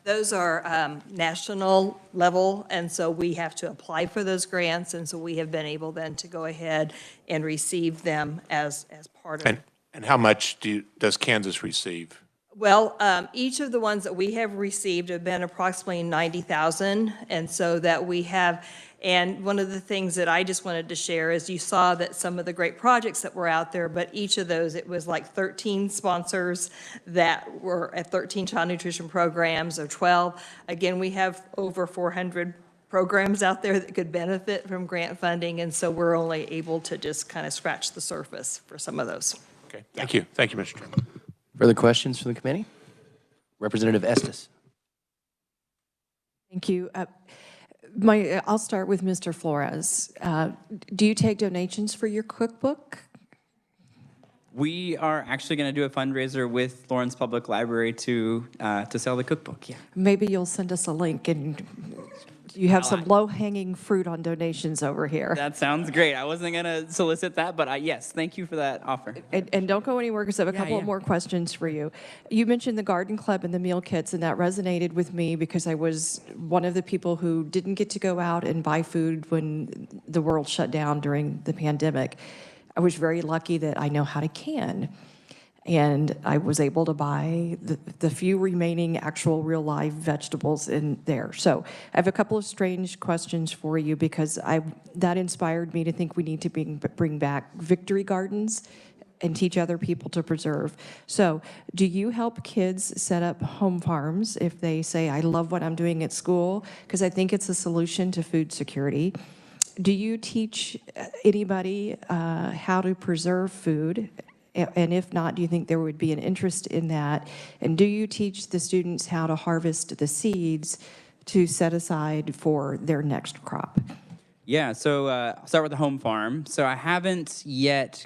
[SPEAKER 2] those are national level, and so we have to apply for those grants, and so we have been able then to go ahead and receive them as part of.
[SPEAKER 6] And how much does Kansas receive?
[SPEAKER 2] Well, each of the ones that we have received have been approximately 90,000, and so that we have, and one of the things that I just wanted to share is you saw that some of the great projects that were out there, but each of those, it was like 13 sponsors that were at 13 child nutrition programs or 12. Again, we have over 400 programs out there that could benefit from grant funding, and so we're only able to just kind of scratch the surface for some of those.
[SPEAKER 6] Okay, thank you. Thank you, Mr. Chairman.
[SPEAKER 1] Further questions from the committee? Representative Estes.
[SPEAKER 7] Thank you. I'll start with Mr. Flores. Do you take donations for your cookbook?
[SPEAKER 5] We are actually going to do a fundraiser with Lawrence Public Library to sell the cookbook. Yeah.
[SPEAKER 7] Maybe you'll send us a link, and you have some low-hanging fruit on donations over here.
[SPEAKER 5] That sounds great. I wasn't going to solicit that, but yes, thank you for that offer.
[SPEAKER 7] And don't go anywhere, because I have a couple of more questions for you. You mentioned the garden club and the meal kits, and that resonated with me because I was one of the people who didn't get to go out and buy food when the world shut down during the pandemic. I was very lucky that I know how to can. And I was able to buy the few remaining actual real live vegetables in there. So I have a couple of strange questions for you, because that inspired me to think we need to bring back victory gardens and teach other people to preserve. So do you help kids set up home farms if they say, I love what I'm doing at school? Because I think it's a solution to food security. Do you teach anybody how to preserve food? And if not, do you think there would be an interest in that? And do you teach the students how to harvest the seeds to set aside for their next crop?
[SPEAKER 5] Yeah, so I'll start with the home farm. So I haven't yet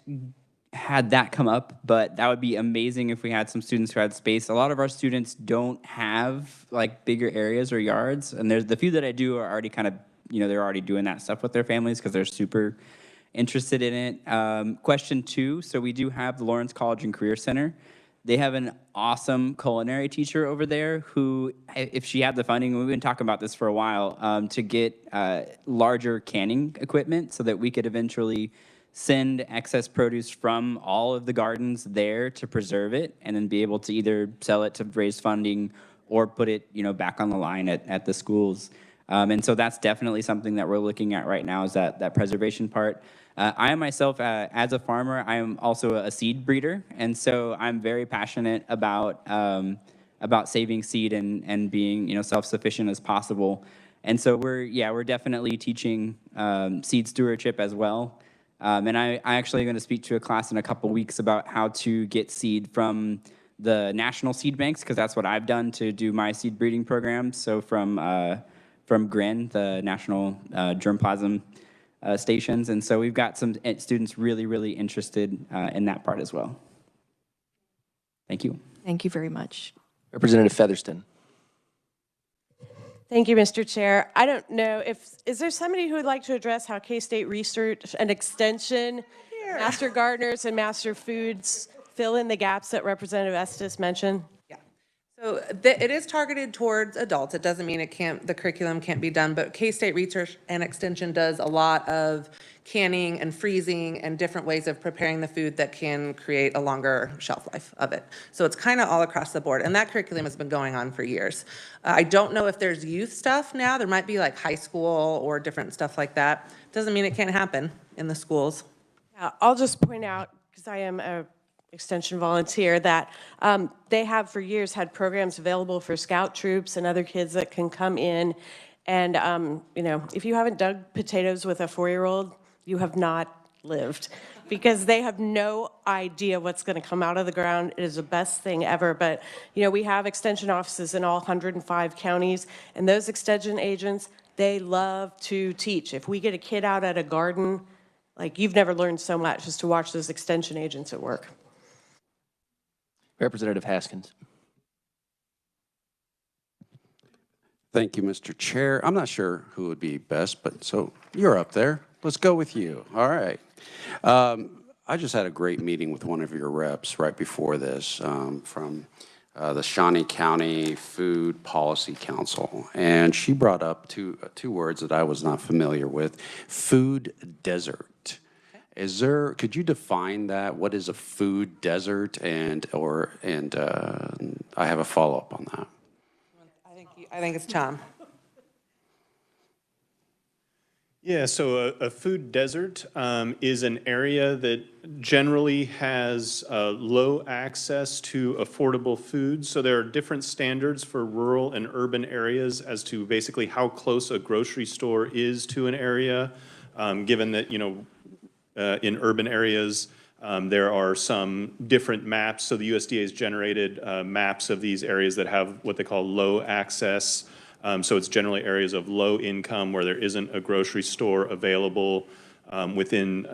[SPEAKER 5] had that come up, but that would be amazing if we had some students who had space. A lot of our students don't have like bigger areas or yards, and there's the few that I do are already kind of, they're already doing that stuff with their families because they're super interested in it. Question 2, so we do have the Lawrence College and Career Center. They have an awesome culinary teacher over there who, if she had the funding, we've been talking about this for a while, to get larger canning equipment so that we could eventually send excess produce from all of the gardens there to preserve it and then be able to either sell it to raise funding or put it, back on the line at the schools. And so that's definitely something that we're looking at right now, is that preservation part. I myself, as a farmer, I am also a seed breeder, and so I'm very passionate about saving seed and being self-sufficient as possible. And so we're definitely teaching seed stewardship as well. And I actually am going to speak to a class in a couple weeks about how to get seed from the national seed banks, because that's what I've done to do my seed breeding program. So from GRIN, the National Germplasm stations. And so we've got some students really, really interested in that part as well. Thank you.
[SPEAKER 7] Thank you very much.
[SPEAKER 1] Representative Featherston.
[SPEAKER 8] Thank you, Mr. Chair. I don't know is there somebody who would like to address how K-State Research and Extension, Master Gardeners and Master Foods fill in the gaps that Representative Estes mentioned?
[SPEAKER 4] Yeah. So it is targeted towards adults. It doesn't mean the curriculum can't be done, but K-State Research and Extension does a lot of canning and freezing and different ways of preparing the food that can create a longer shelf life of it. So it's kind of all across the board. And that curriculum has been going on for years. I don't know if there's youth stuff now. There might be like high school or different stuff like that. Doesn't mean it can't happen in the schools.
[SPEAKER 8] Yeah, I'll just point out, because I am a extension volunteer, that they have for years had programs available for scout troops and other kids that can come in. And, if you haven't dug potatoes with a 4-year-old, you have not lived, because they have no idea what's going to come out of the ground. It is the best thing ever. But, we have extension offices in all 105 counties, and those extension agents, they love to teach. If we get a kid out at a garden, like, you've never learned so much as to watch those extension agents at work.
[SPEAKER 1] Representative Haskins.
[SPEAKER 9] Thank you, Mr. Chair. I'm not sure who would be best, but so you're up there. Let's go with you. All right. I just had a great meeting with one of your reps right before this from the Shawnee County Food Policy Council, and she brought up two words that I was not familiar with: food desert. Could you define that? What is a food desert? And I have a follow-up on that.
[SPEAKER 4] I think it's Tom.
[SPEAKER 3] Yeah, so a food desert is an area that generally has low access to affordable food. So there are different standards for rural and urban areas as to basically how close a grocery store is to an area, given that, in urban areas, there are some different maps. So the USDA has generated maps of these areas that have what they call low access. So it's generally areas of low income where there isn't a grocery store available in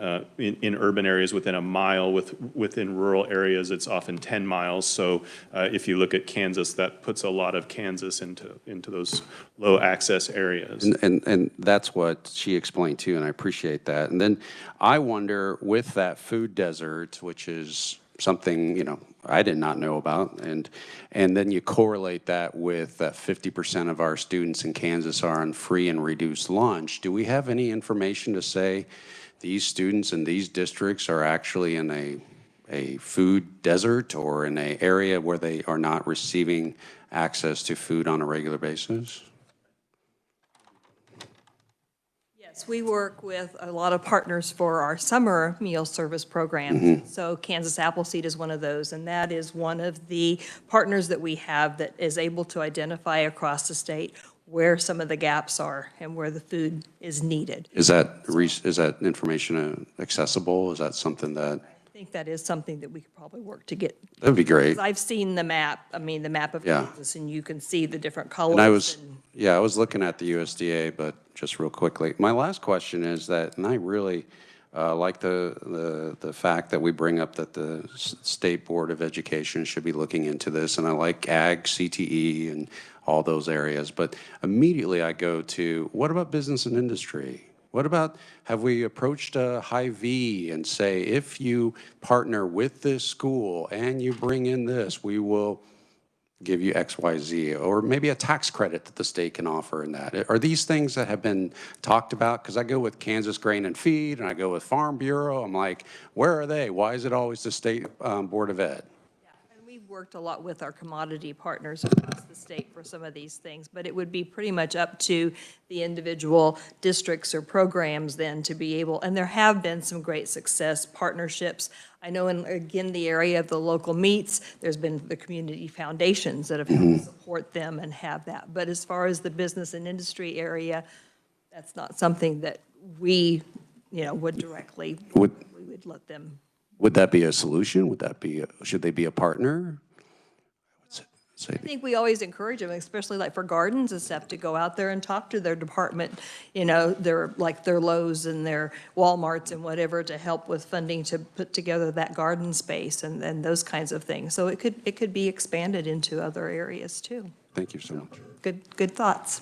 [SPEAKER 3] urban areas within a mile. Within rural areas, it's often 10 miles. So if you look at Kansas, that puts a lot of Kansas into those low access areas.
[SPEAKER 9] And that's what she explained too, and I appreciate that. And then I wonder, with that food desert, which is something I did not know about, and then you correlate that with that 50% of our students in Kansas are on free and reduced lunch. Do we have any information to say these students in these districts are actually in a food desert or in an area where they are not receiving access to food on a regular basis?
[SPEAKER 2] Yes, we work with a lot of partners for our summer meal service programs. So Kansas Appleseed is one of those, and that is one of the partners that we have that is able to identify across the state where some of the gaps are and where the food is needed.
[SPEAKER 9] Is that information accessible? Is that something that?
[SPEAKER 2] I think that is something that we could probably work to get.
[SPEAKER 9] That would be great.
[SPEAKER 2] I've seen the map, the map of
[SPEAKER 9] Yeah.
[SPEAKER 2] Kansas, and you can see the different colors.
[SPEAKER 9] And I was looking at the USDA, but just real quickly, my last question is that, and I really Like the fact that we bring up that the State Board of Education should be looking into this, and I like ag, CTE, and all those areas. But immediately I go to, what about business and industry? What about, have we approached Hy-Vee and say, if you partner with this school and you bring in this, we will give you X, Y, Z, or maybe a tax credit that the state can offer in that. Are these things that have been talked about? Because I go with Kansas Grain and Feed, and I go with Farm Bureau. I'm like, where are they? Why is it always the State Board of Ed?
[SPEAKER 2] And we've worked a lot with our commodity partners across the state for some of these things, but it would be pretty much up to the individual districts or programs then to be able, and there have been some great success partnerships. I know in, again, the area of the local meets, there's been the community foundations that have helped support them and have that. But as far as the business and industry area, that's not something that we, would directly, we would let them.
[SPEAKER 9] Would that be a solution? Would that be, should they be a partner?
[SPEAKER 2] I think we always encourage them, especially like for gardens and stuff, to go out there and talk to their department, their Lowe's and their Walmarts and whatever, to help with funding to put together that garden space and those kinds of things. So it could be expanded into other areas too.
[SPEAKER 9] Thank you so much.
[SPEAKER 2] Good thoughts.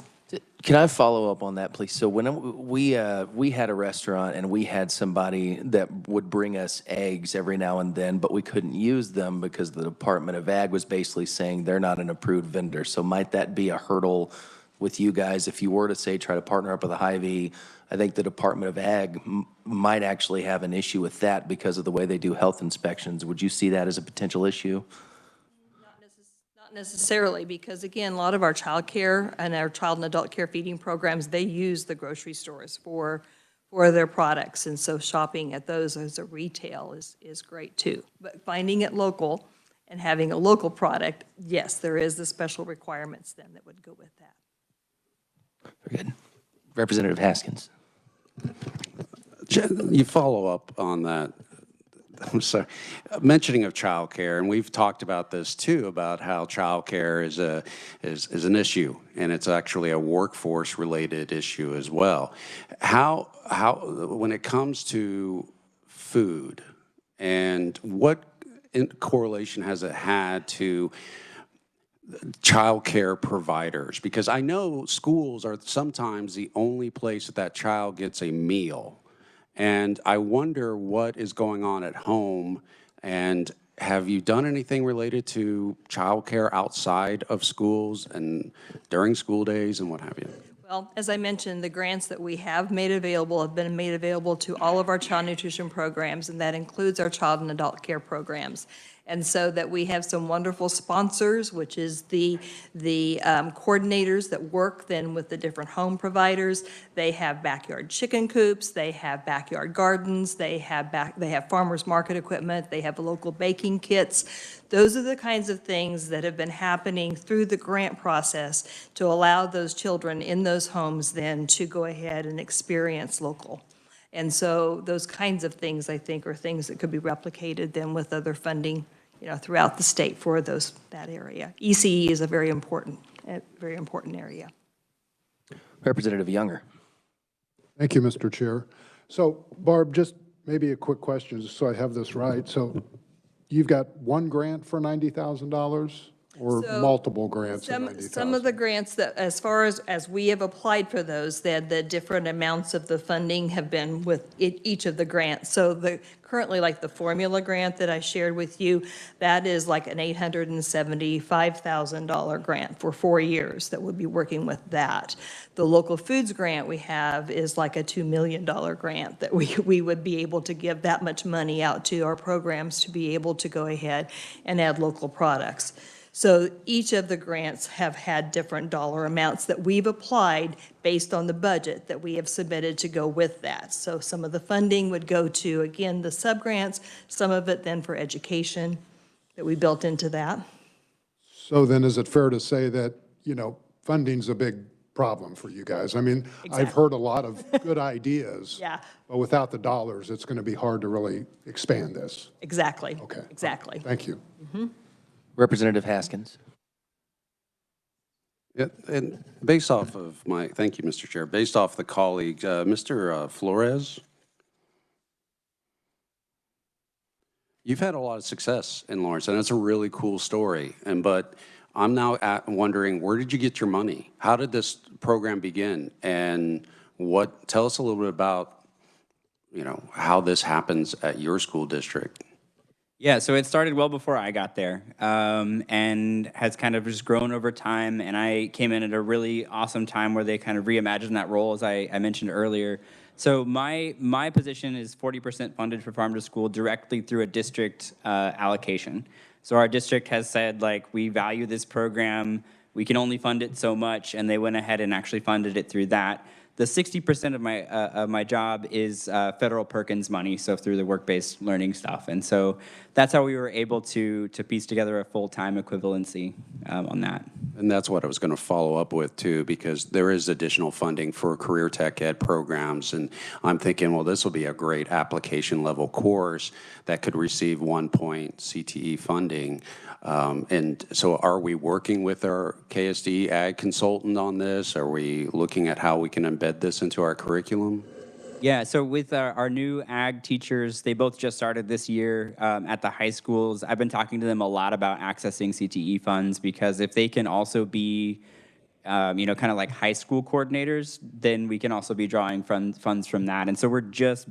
[SPEAKER 1] Can I follow up on that, please? So when we had a restaurant and we had somebody that would bring us eggs every now and then, but we couldn't use them because the Department of Ag was basically saying they're not an approved vendor. So might that be a hurdle with you guys if you were to say try to partner up with a Hy-Vee? I think the Department of Ag might actually have an issue with that because of the way they do health inspections. Would you see that as a potential issue?
[SPEAKER 2] Not necessarily, because again, a lot of our child care and our child and adult care feeding programs, they use the grocery stores for their products. And so shopping at those as a retail is great too. But finding it local and having a local product, yes, there is the special requirements then that would go with that.
[SPEAKER 1] Very good. Representative Haskins.
[SPEAKER 9] You follow up on that. I'm sorry, mentioning of childcare, and we've talked about this too, about how childcare is an issue, and it's actually a workforce-related issue as well. How when it comes to food, and what correlation has it had to childcare providers? Because I know schools are sometimes the only place that child gets a meal. And I wonder what is going on at home, and have you done anything related to childcare outside of schools and during school days and what have you?
[SPEAKER 2] Well, as I mentioned, the grants that we have made available have been made available to all of our child nutrition programs, and that includes our child and adult care programs. And so that we have some wonderful sponsors, which is the coordinators that work then with the different home providers. They have backyard chicken coops, they have backyard gardens, they have farmers market equipment, they have local baking kits. Those are the kinds of things that have been happening through the grant process to allow those children in those homes then to go ahead and experience local. And so those kinds of things, I think, are things that could be replicated then with other funding, throughout the state for that area. ECE is a very important area.
[SPEAKER 1] Representative Younger.
[SPEAKER 10] Thank you, Mr. Chair. So, Barb, just maybe a quick question, just so I have this right. So you've got one grant for $90,000 or multiple grants for $90,000?
[SPEAKER 2] Some of the grants that, as far as we have applied for those, that the different amounts of the funding have been with each of the grants. So currently, like the formula grant that I shared with you, that is like an $875,000 grant for 4 years that would be working with that. The local foods grant we have is like a $2 million grant that we would be able to give that much money out to our programs to be able to go ahead and add local products. So each of the grants have had different dollar amounts that we've applied based on the budget that we have submitted to go with that. So some of the funding would go to, again, the subgrants, some of it then for education that we built into that.
[SPEAKER 10] So then is it fair to say that, funding's a big problem for you guys? I mean, exactly. I've heard a lot of good ideas.
[SPEAKER 2] Yeah.
[SPEAKER 10] But without the dollars, it's going to be hard to really expand this.
[SPEAKER 2] Exactly.
[SPEAKER 10] Okay.
[SPEAKER 2] Exactly.
[SPEAKER 10] Thank you.
[SPEAKER 2] Mm-hmm.
[SPEAKER 1] Representative Haskins.
[SPEAKER 9] Yeah, and based off of thank you, Mr. Chair, based off the colleague, Mr. Flores, You've had a lot of success in Lawrence, and it's a really cool story. But I'm now wondering, where did you get your money? How did this program begin? And tell us a little bit about, how this happens at your school district.
[SPEAKER 5] Yeah, so it started well before I got there, and has kind of just grown over time. And I came in at a really awesome time where they kind of reimagined that role, as I mentioned earlier. So my position is 40% funded for Farm to School directly through a district allocation. So our district has said, like, we value this program, we can only fund it so much, and they went ahead and actually funded it through that. The 60% of my job is federal Perkins money, so through the work-based learning stuff. And so that's how we were able to piece together a full-time equivalency on that.
[SPEAKER 9] And that's what I was going to follow up with, too, because there is additional funding for career tech ed programs. And I'm thinking, well, this will be a great application level course that could receive 1 point CTE funding. And so are we working with our KSD ag consultant on this? Are we looking at how we can embed this into our curriculum?
[SPEAKER 5] Yeah, so with our new ag teachers, they both just started this year at the high schools. I've been talking to them a lot about accessing CTE funds, because if they can also be, kind of like high school coordinators, then we can also be drawing funds from that. And so we're just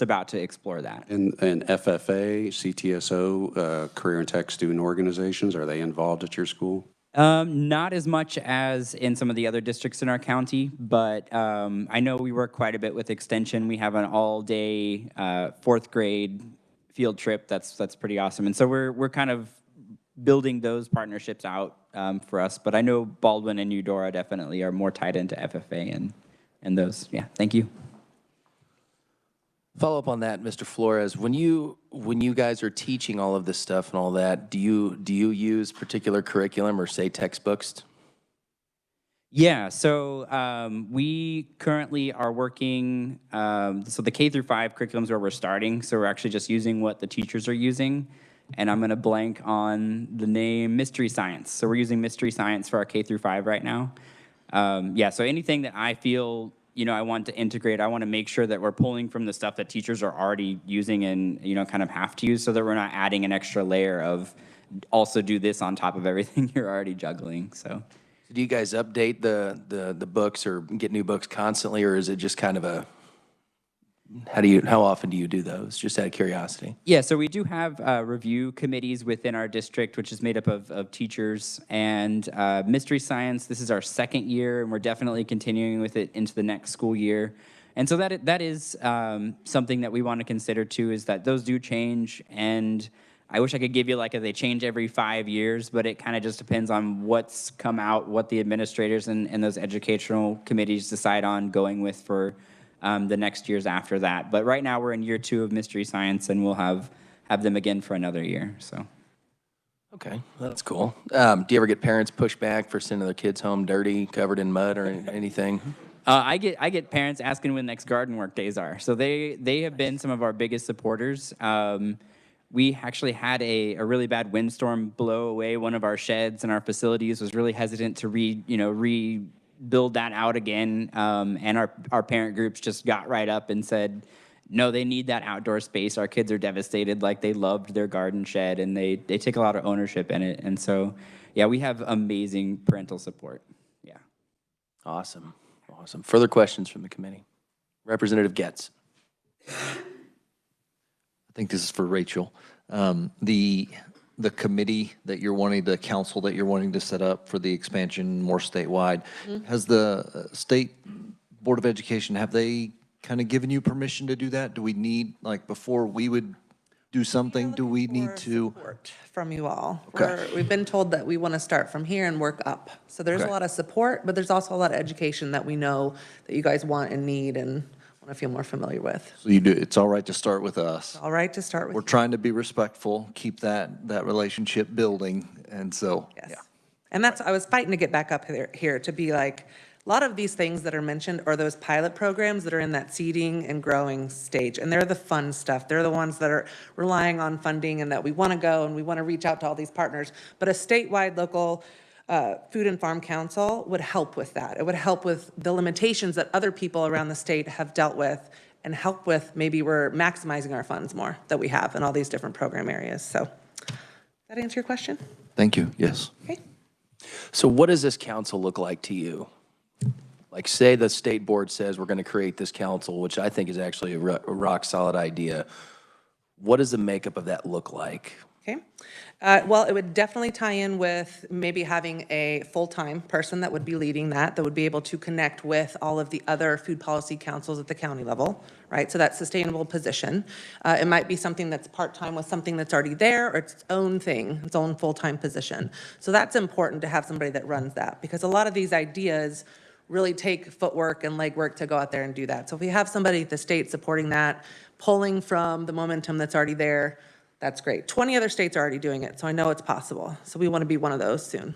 [SPEAKER 5] about to explore that.
[SPEAKER 9] And FFA, CTSO, Career and Tech Student Organizations, are they involved at your school?
[SPEAKER 5] Not as much as in some of the other districts in our county, but I know we work quite a bit with Extension. We have an all-day 4th grade field trip. That's pretty awesome. And so we're kind of building those partnerships out for us. But I know Baldwin and Eudora definitely are more tied into FFA and those. Yeah, thank you.
[SPEAKER 1] Follow up on that, Mr. Flores. When you guys are teaching all of this stuff and all that, do you use particular curriculum or say textbooks?
[SPEAKER 5] Yeah, so we currently are working, so the K through 5 curriculum is where we're starting. So we're actually just using what the teachers are using. And I'm going to blank on the name, Mystery Science. So we're using Mystery Science for our K through 5 right now. Yeah, so anything that I feel I want to integrate, I want to make sure that we're pulling from the stuff that teachers are already using and, kind of have to use, so that we're not adding an extra layer of also do this on top of everything you're already juggling, so.
[SPEAKER 1] Do you guys update the books or get new books constantly, or is it just kind of a, how often do you do those, just out of curiosity?
[SPEAKER 5] Yeah, so we do have review committees within our district, which is made up of teachers, and Mystery Science, this is our 2nd year, and we're definitely continuing with it into the next school year. And so that is something that we want to consider too, is that those do change, and I wish I could give you like they change every 5 years, but it kind of just depends on what's come out, what the administrators and those educational committees decide on going with for the next years after that. But right now we're in year 2 of Mystery Science, and we'll have them again for another year. So.
[SPEAKER 1] Okay, that's cool. Do you ever get parents push back for sending their kids home dirty, covered in mud or anything?
[SPEAKER 5] I get parents asking when next garden work days are. So they have been some of our biggest supporters. We actually had a really bad windstorm blow away one of our sheds, and our facilities was really hesitant to rebuild that out again, and our parent groups just got right up and said, no, they need that outdoor space. Our kids are devastated. Like, they loved their garden shed, and they take a lot of ownership in it. And so, yeah, we have amazing parental support. Yeah.
[SPEAKER 1] Awesome. Further questions from the committee? Representative Getz.
[SPEAKER 11] I think this is for Rachel. The committee that you're wanting, the council that you're wanting to set up for the expansion more statewide, has the state Board of Education, have they kind of given you permission to do that? Do we need, like, before we would do something, do we need to?
[SPEAKER 4] Support from you all.
[SPEAKER 11] Okay.
[SPEAKER 4] We've been told that we want to start from here and work up. So there's a lot of support, but there's also a lot of education that we know that you guys want and need and want to feel more familiar with.
[SPEAKER 11] So you do, it's all right to start with us.
[SPEAKER 4] All right to start with.
[SPEAKER 11] We're trying to be respectful, keep that relationship building, and so,
[SPEAKER 4] Yes.
[SPEAKER 11] yeah.
[SPEAKER 4] And that's, I was fighting to get back up here to be like, a lot of these things that are mentioned are those pilot programs that are in that seeding and growing stage. And they're the fun stuff. They're the ones that are relying on funding and that we want to go and we want to reach out to all these partners. But a statewide local Food and Farm Council would help with that. It would help with the limitations that other people around the state have dealt with and help with, maybe we're maximizing our funds more that we have in all these different program areas. So, that answer your question?
[SPEAKER 11] Thank you, yes.
[SPEAKER 4] Okay.
[SPEAKER 1] So what does this council look like to you? Like, say the state board says we're going to create this council, which I think is actually a rock solid idea. What does the makeup of that look like?
[SPEAKER 4] Okay. Well, it would definitely tie in with maybe having a full-time person that would be leading that would be able to connect with all of the other food policy councils at the county level, right? So that sustainable position. It might be something that's part-time with something that's already there, or its own thing, its own full-time position. So that's important to have somebody that runs that, because a lot of these ideas really take footwork and legwork to go out there and do that. So if we have somebody at the state supporting that, pulling from the momentum that's already there, that's great. 20 other states are already doing it, so I know it's possible. So we want to be one of those soon.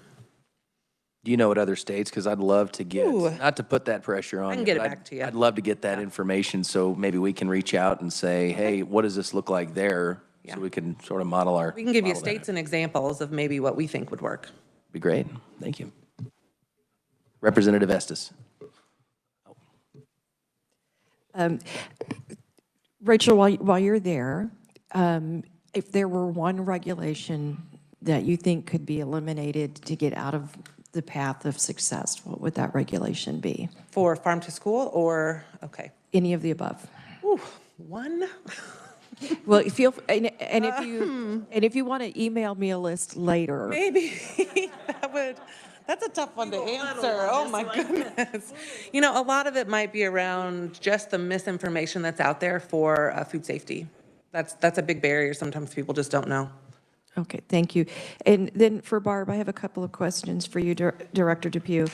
[SPEAKER 1] Do you know what other states? Because I'd love to get, not to put that pressure on you.
[SPEAKER 4] I can get it
[SPEAKER 1] but
[SPEAKER 4] back to you.
[SPEAKER 1] I'd love to get that information, so maybe we can reach out and say, hey, what does this look like there?
[SPEAKER 4] Yeah.
[SPEAKER 1] So we can sort of model our.
[SPEAKER 4] We can give you
[SPEAKER 1] model that.
[SPEAKER 4] states and examples of maybe what we think would work.
[SPEAKER 1] Be great. Thank you. Representative Estes.
[SPEAKER 7] Rachel, while you're there, if there were one regulation that you think could be eliminated to get out of the path of success, what would that regulation be?
[SPEAKER 4] For farm to school or, okay.
[SPEAKER 7] Any of the above?
[SPEAKER 4] Ooh, one?
[SPEAKER 7] Well, if you want to email me a list later.
[SPEAKER 4] Maybe. That's a tough one to answer. Oh my goodness. You know, a lot of it might be around just the misinformation that's out there for food safety. That's a big barrier. Sometimes people just don't know.
[SPEAKER 7] Okay, thank you. And then for Barb, I have a couple of questions for you, Director Depew.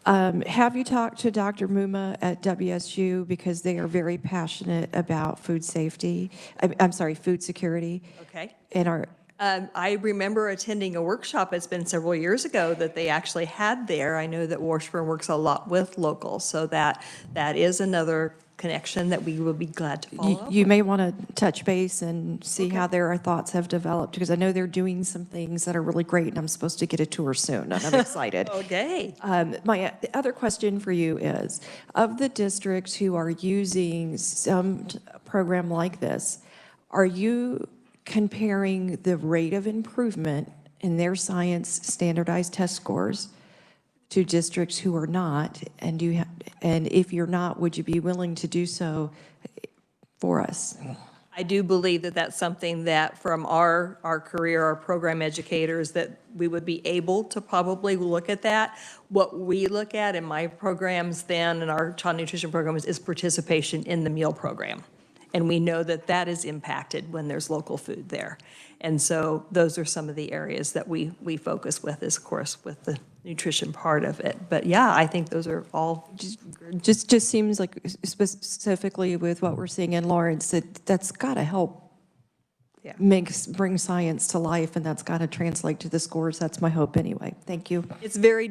[SPEAKER 7] Have you talked to Dr. Muma at WSU, because they are very passionate about food safety? I'm sorry, food security.
[SPEAKER 2] Okay.
[SPEAKER 7] And
[SPEAKER 2] I remember attending a workshop, it's been several years ago, that they actually had there. I know that Washburn works a lot with locals, so that is another connection that we will be glad to follow up
[SPEAKER 7] you
[SPEAKER 2] with.
[SPEAKER 7] may want to touch base and see how their thoughts have developed, because I know they're doing some things that are really great, and I'm supposed to get a tour soon, and I'm excited.
[SPEAKER 2] Okay.
[SPEAKER 7] My other question for you is, of the districts who are using some program like this, are you comparing the rate of improvement in their science standardized test scores to districts who are not? And if you're not, would you be willing to do so for us?
[SPEAKER 2] I do believe that that's something that from our career, our program educators, that we would be able to probably look at that. What we look at in my programs then, in our child nutrition programs, is participation in the meal program. And we know that that is impacted when there's local food there. And so those are some of the areas that we focus with, is, of course, with the nutrition part of it. But yeah, I think those are all.
[SPEAKER 7] Just seems like, specifically with what we're seeing in Lawrence, that's got to help bring science to life, and that's got to translate to the scores. That's my hope anyway. Thank you.
[SPEAKER 2] It's very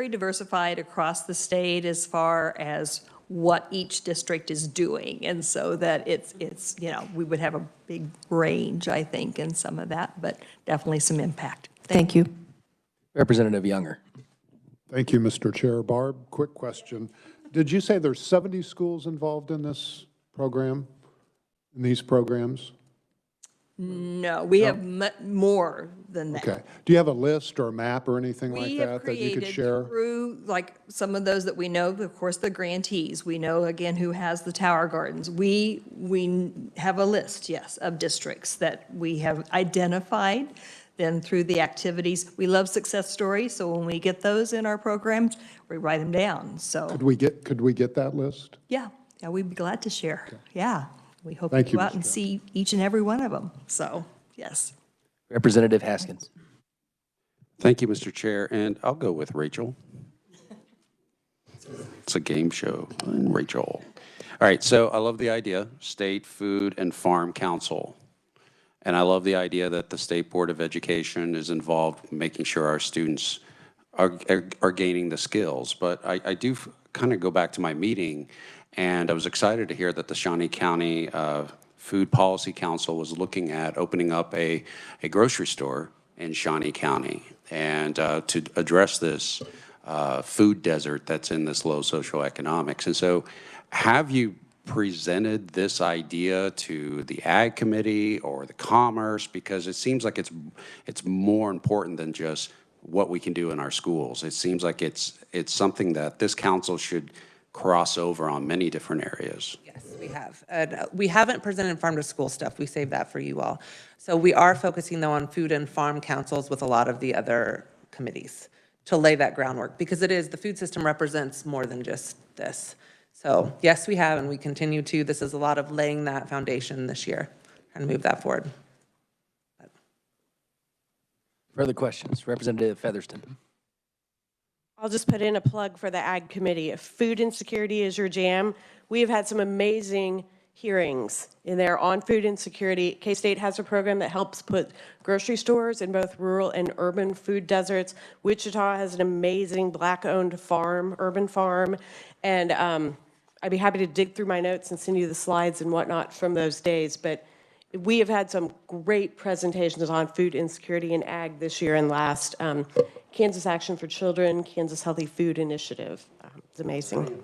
[SPEAKER 2] diversified across the state as far as what each district is doing. And so that it's we would have a big range, I think, in some of that, but definitely some impact.
[SPEAKER 7] Thank you.
[SPEAKER 1] Representative Younger.
[SPEAKER 10] Thank you, Mr. Chair. Barb, quick question. Did you say there's 70 schools involved in this program, in these programs?
[SPEAKER 2] No, we have more than that.
[SPEAKER 10] Okay. Do you have a list or a map or anything like
[SPEAKER 2] We have
[SPEAKER 10] that that you could
[SPEAKER 2] created
[SPEAKER 10] share?
[SPEAKER 2] through, like, some of those that we know, of course, the grantees. We know, again, who has the Tower Gardens. We have a list, yes, of districts that we have identified. Then through the activities, we love success stories, so when we get those in our programs, we write them down, so.
[SPEAKER 10] Could we get that list?
[SPEAKER 2] Yeah, we'd be glad to share. Yeah, we hope
[SPEAKER 10] Thank
[SPEAKER 2] to
[SPEAKER 10] you,
[SPEAKER 2] go out
[SPEAKER 10] Mr.
[SPEAKER 2] and
[SPEAKER 10] Chair.
[SPEAKER 2] see each and every one of them, so, yes.
[SPEAKER 1] Representative Haskins.
[SPEAKER 9] Thank you, Mr. Chair, and I'll go with Rachel. It's a game show, and Rachel. All right, so I love the idea, State Food and Farm Council. And I love the idea that the State Board of Education is involved in making sure our students are gaining the skills. But I do kind of go back to my meeting, and I was excited to hear that the Shawnee County Food Policy Council was looking at opening up a grocery store in Shawnee County, and to address this food desert that's in this low socioeconomics. And so have you presented this idea to the Ag Committee or the Commerce? Because it seems like it's more important than just what we can do in our schools. It seems like it's something that this council should cross over on many different areas.
[SPEAKER 4] Yes, we have. We haven't presented farm to school stuff. We saved that for you all. So we are focusing though on food and farm councils with a lot of the other committees to lay that groundwork, because the food system represents more than just this. So yes, we have, and we continue to. This is a lot of laying that foundation this year and move that forward.
[SPEAKER 1] Further questions? Representative Featherston.
[SPEAKER 8] I'll just put in a plug for the Ag Committee. If food insecurity is your jam, we have had some amazing hearings in there on food insecurity. K-State has a program that helps put grocery stores in both rural and urban food deserts. Wichita has an amazing Black-owned farm, urban farm, and I'd be happy to dig through my notes and send you the slides and whatnot from those days, but we have had some great presentations on food insecurity and ag this year and last. Kansas Action for Children, Kansas Healthy Food Initiative. It's amazing.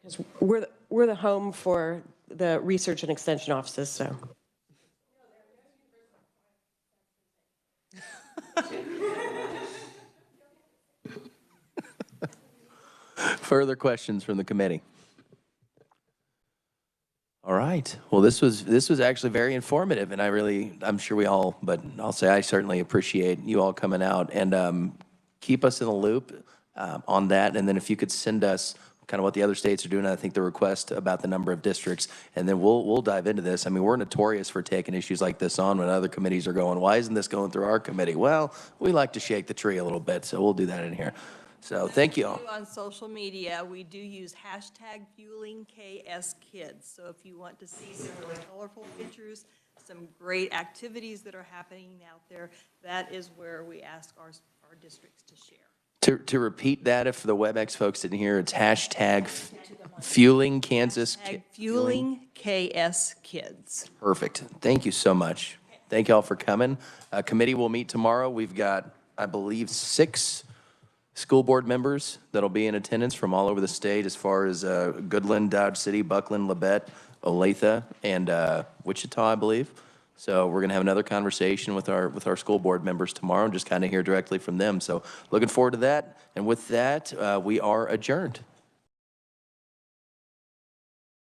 [SPEAKER 8] Because we're the home for the research and extension offices, so.
[SPEAKER 1] Further questions from the committee? All right. Well, this was actually very informative, and I'm sure we all, but I'll say I certainly appreciate you all coming out and keep us in the loop on that. And then if you could send us kind of what the other states are doing, I think the request about the number of districts, and then we'll dive into this. I mean, we're notorious for taking issues like this on when other committees are going, why isn't this going through our committee? Well, we like to shake the tree a little bit, so we'll do that in here. So thank you all.
[SPEAKER 2] On social media, we do use #FuelingKSKids. So if you want to see some really colorful pictures, some great activities that are happening out there, that is where we ask our districts to share.
[SPEAKER 1] To repeat that, if the WebEx folks didn't hear, it's #FuelingKansas.
[SPEAKER 2] #FuelingKSKids.
[SPEAKER 1] Perfect. Thank you so much. Thank you all for coming. Committee will meet tomorrow. We've got, I believe, 6 school board members that'll be in attendance from all over the state, as far as Goodland, Dodge City, Buckland, Labette, Olathe, and Wichita, I believe. So we're gonna have another conversation with our school board members tomorrow and just kind of hear directly from them. So looking forward to that. And with that, we are adjourned.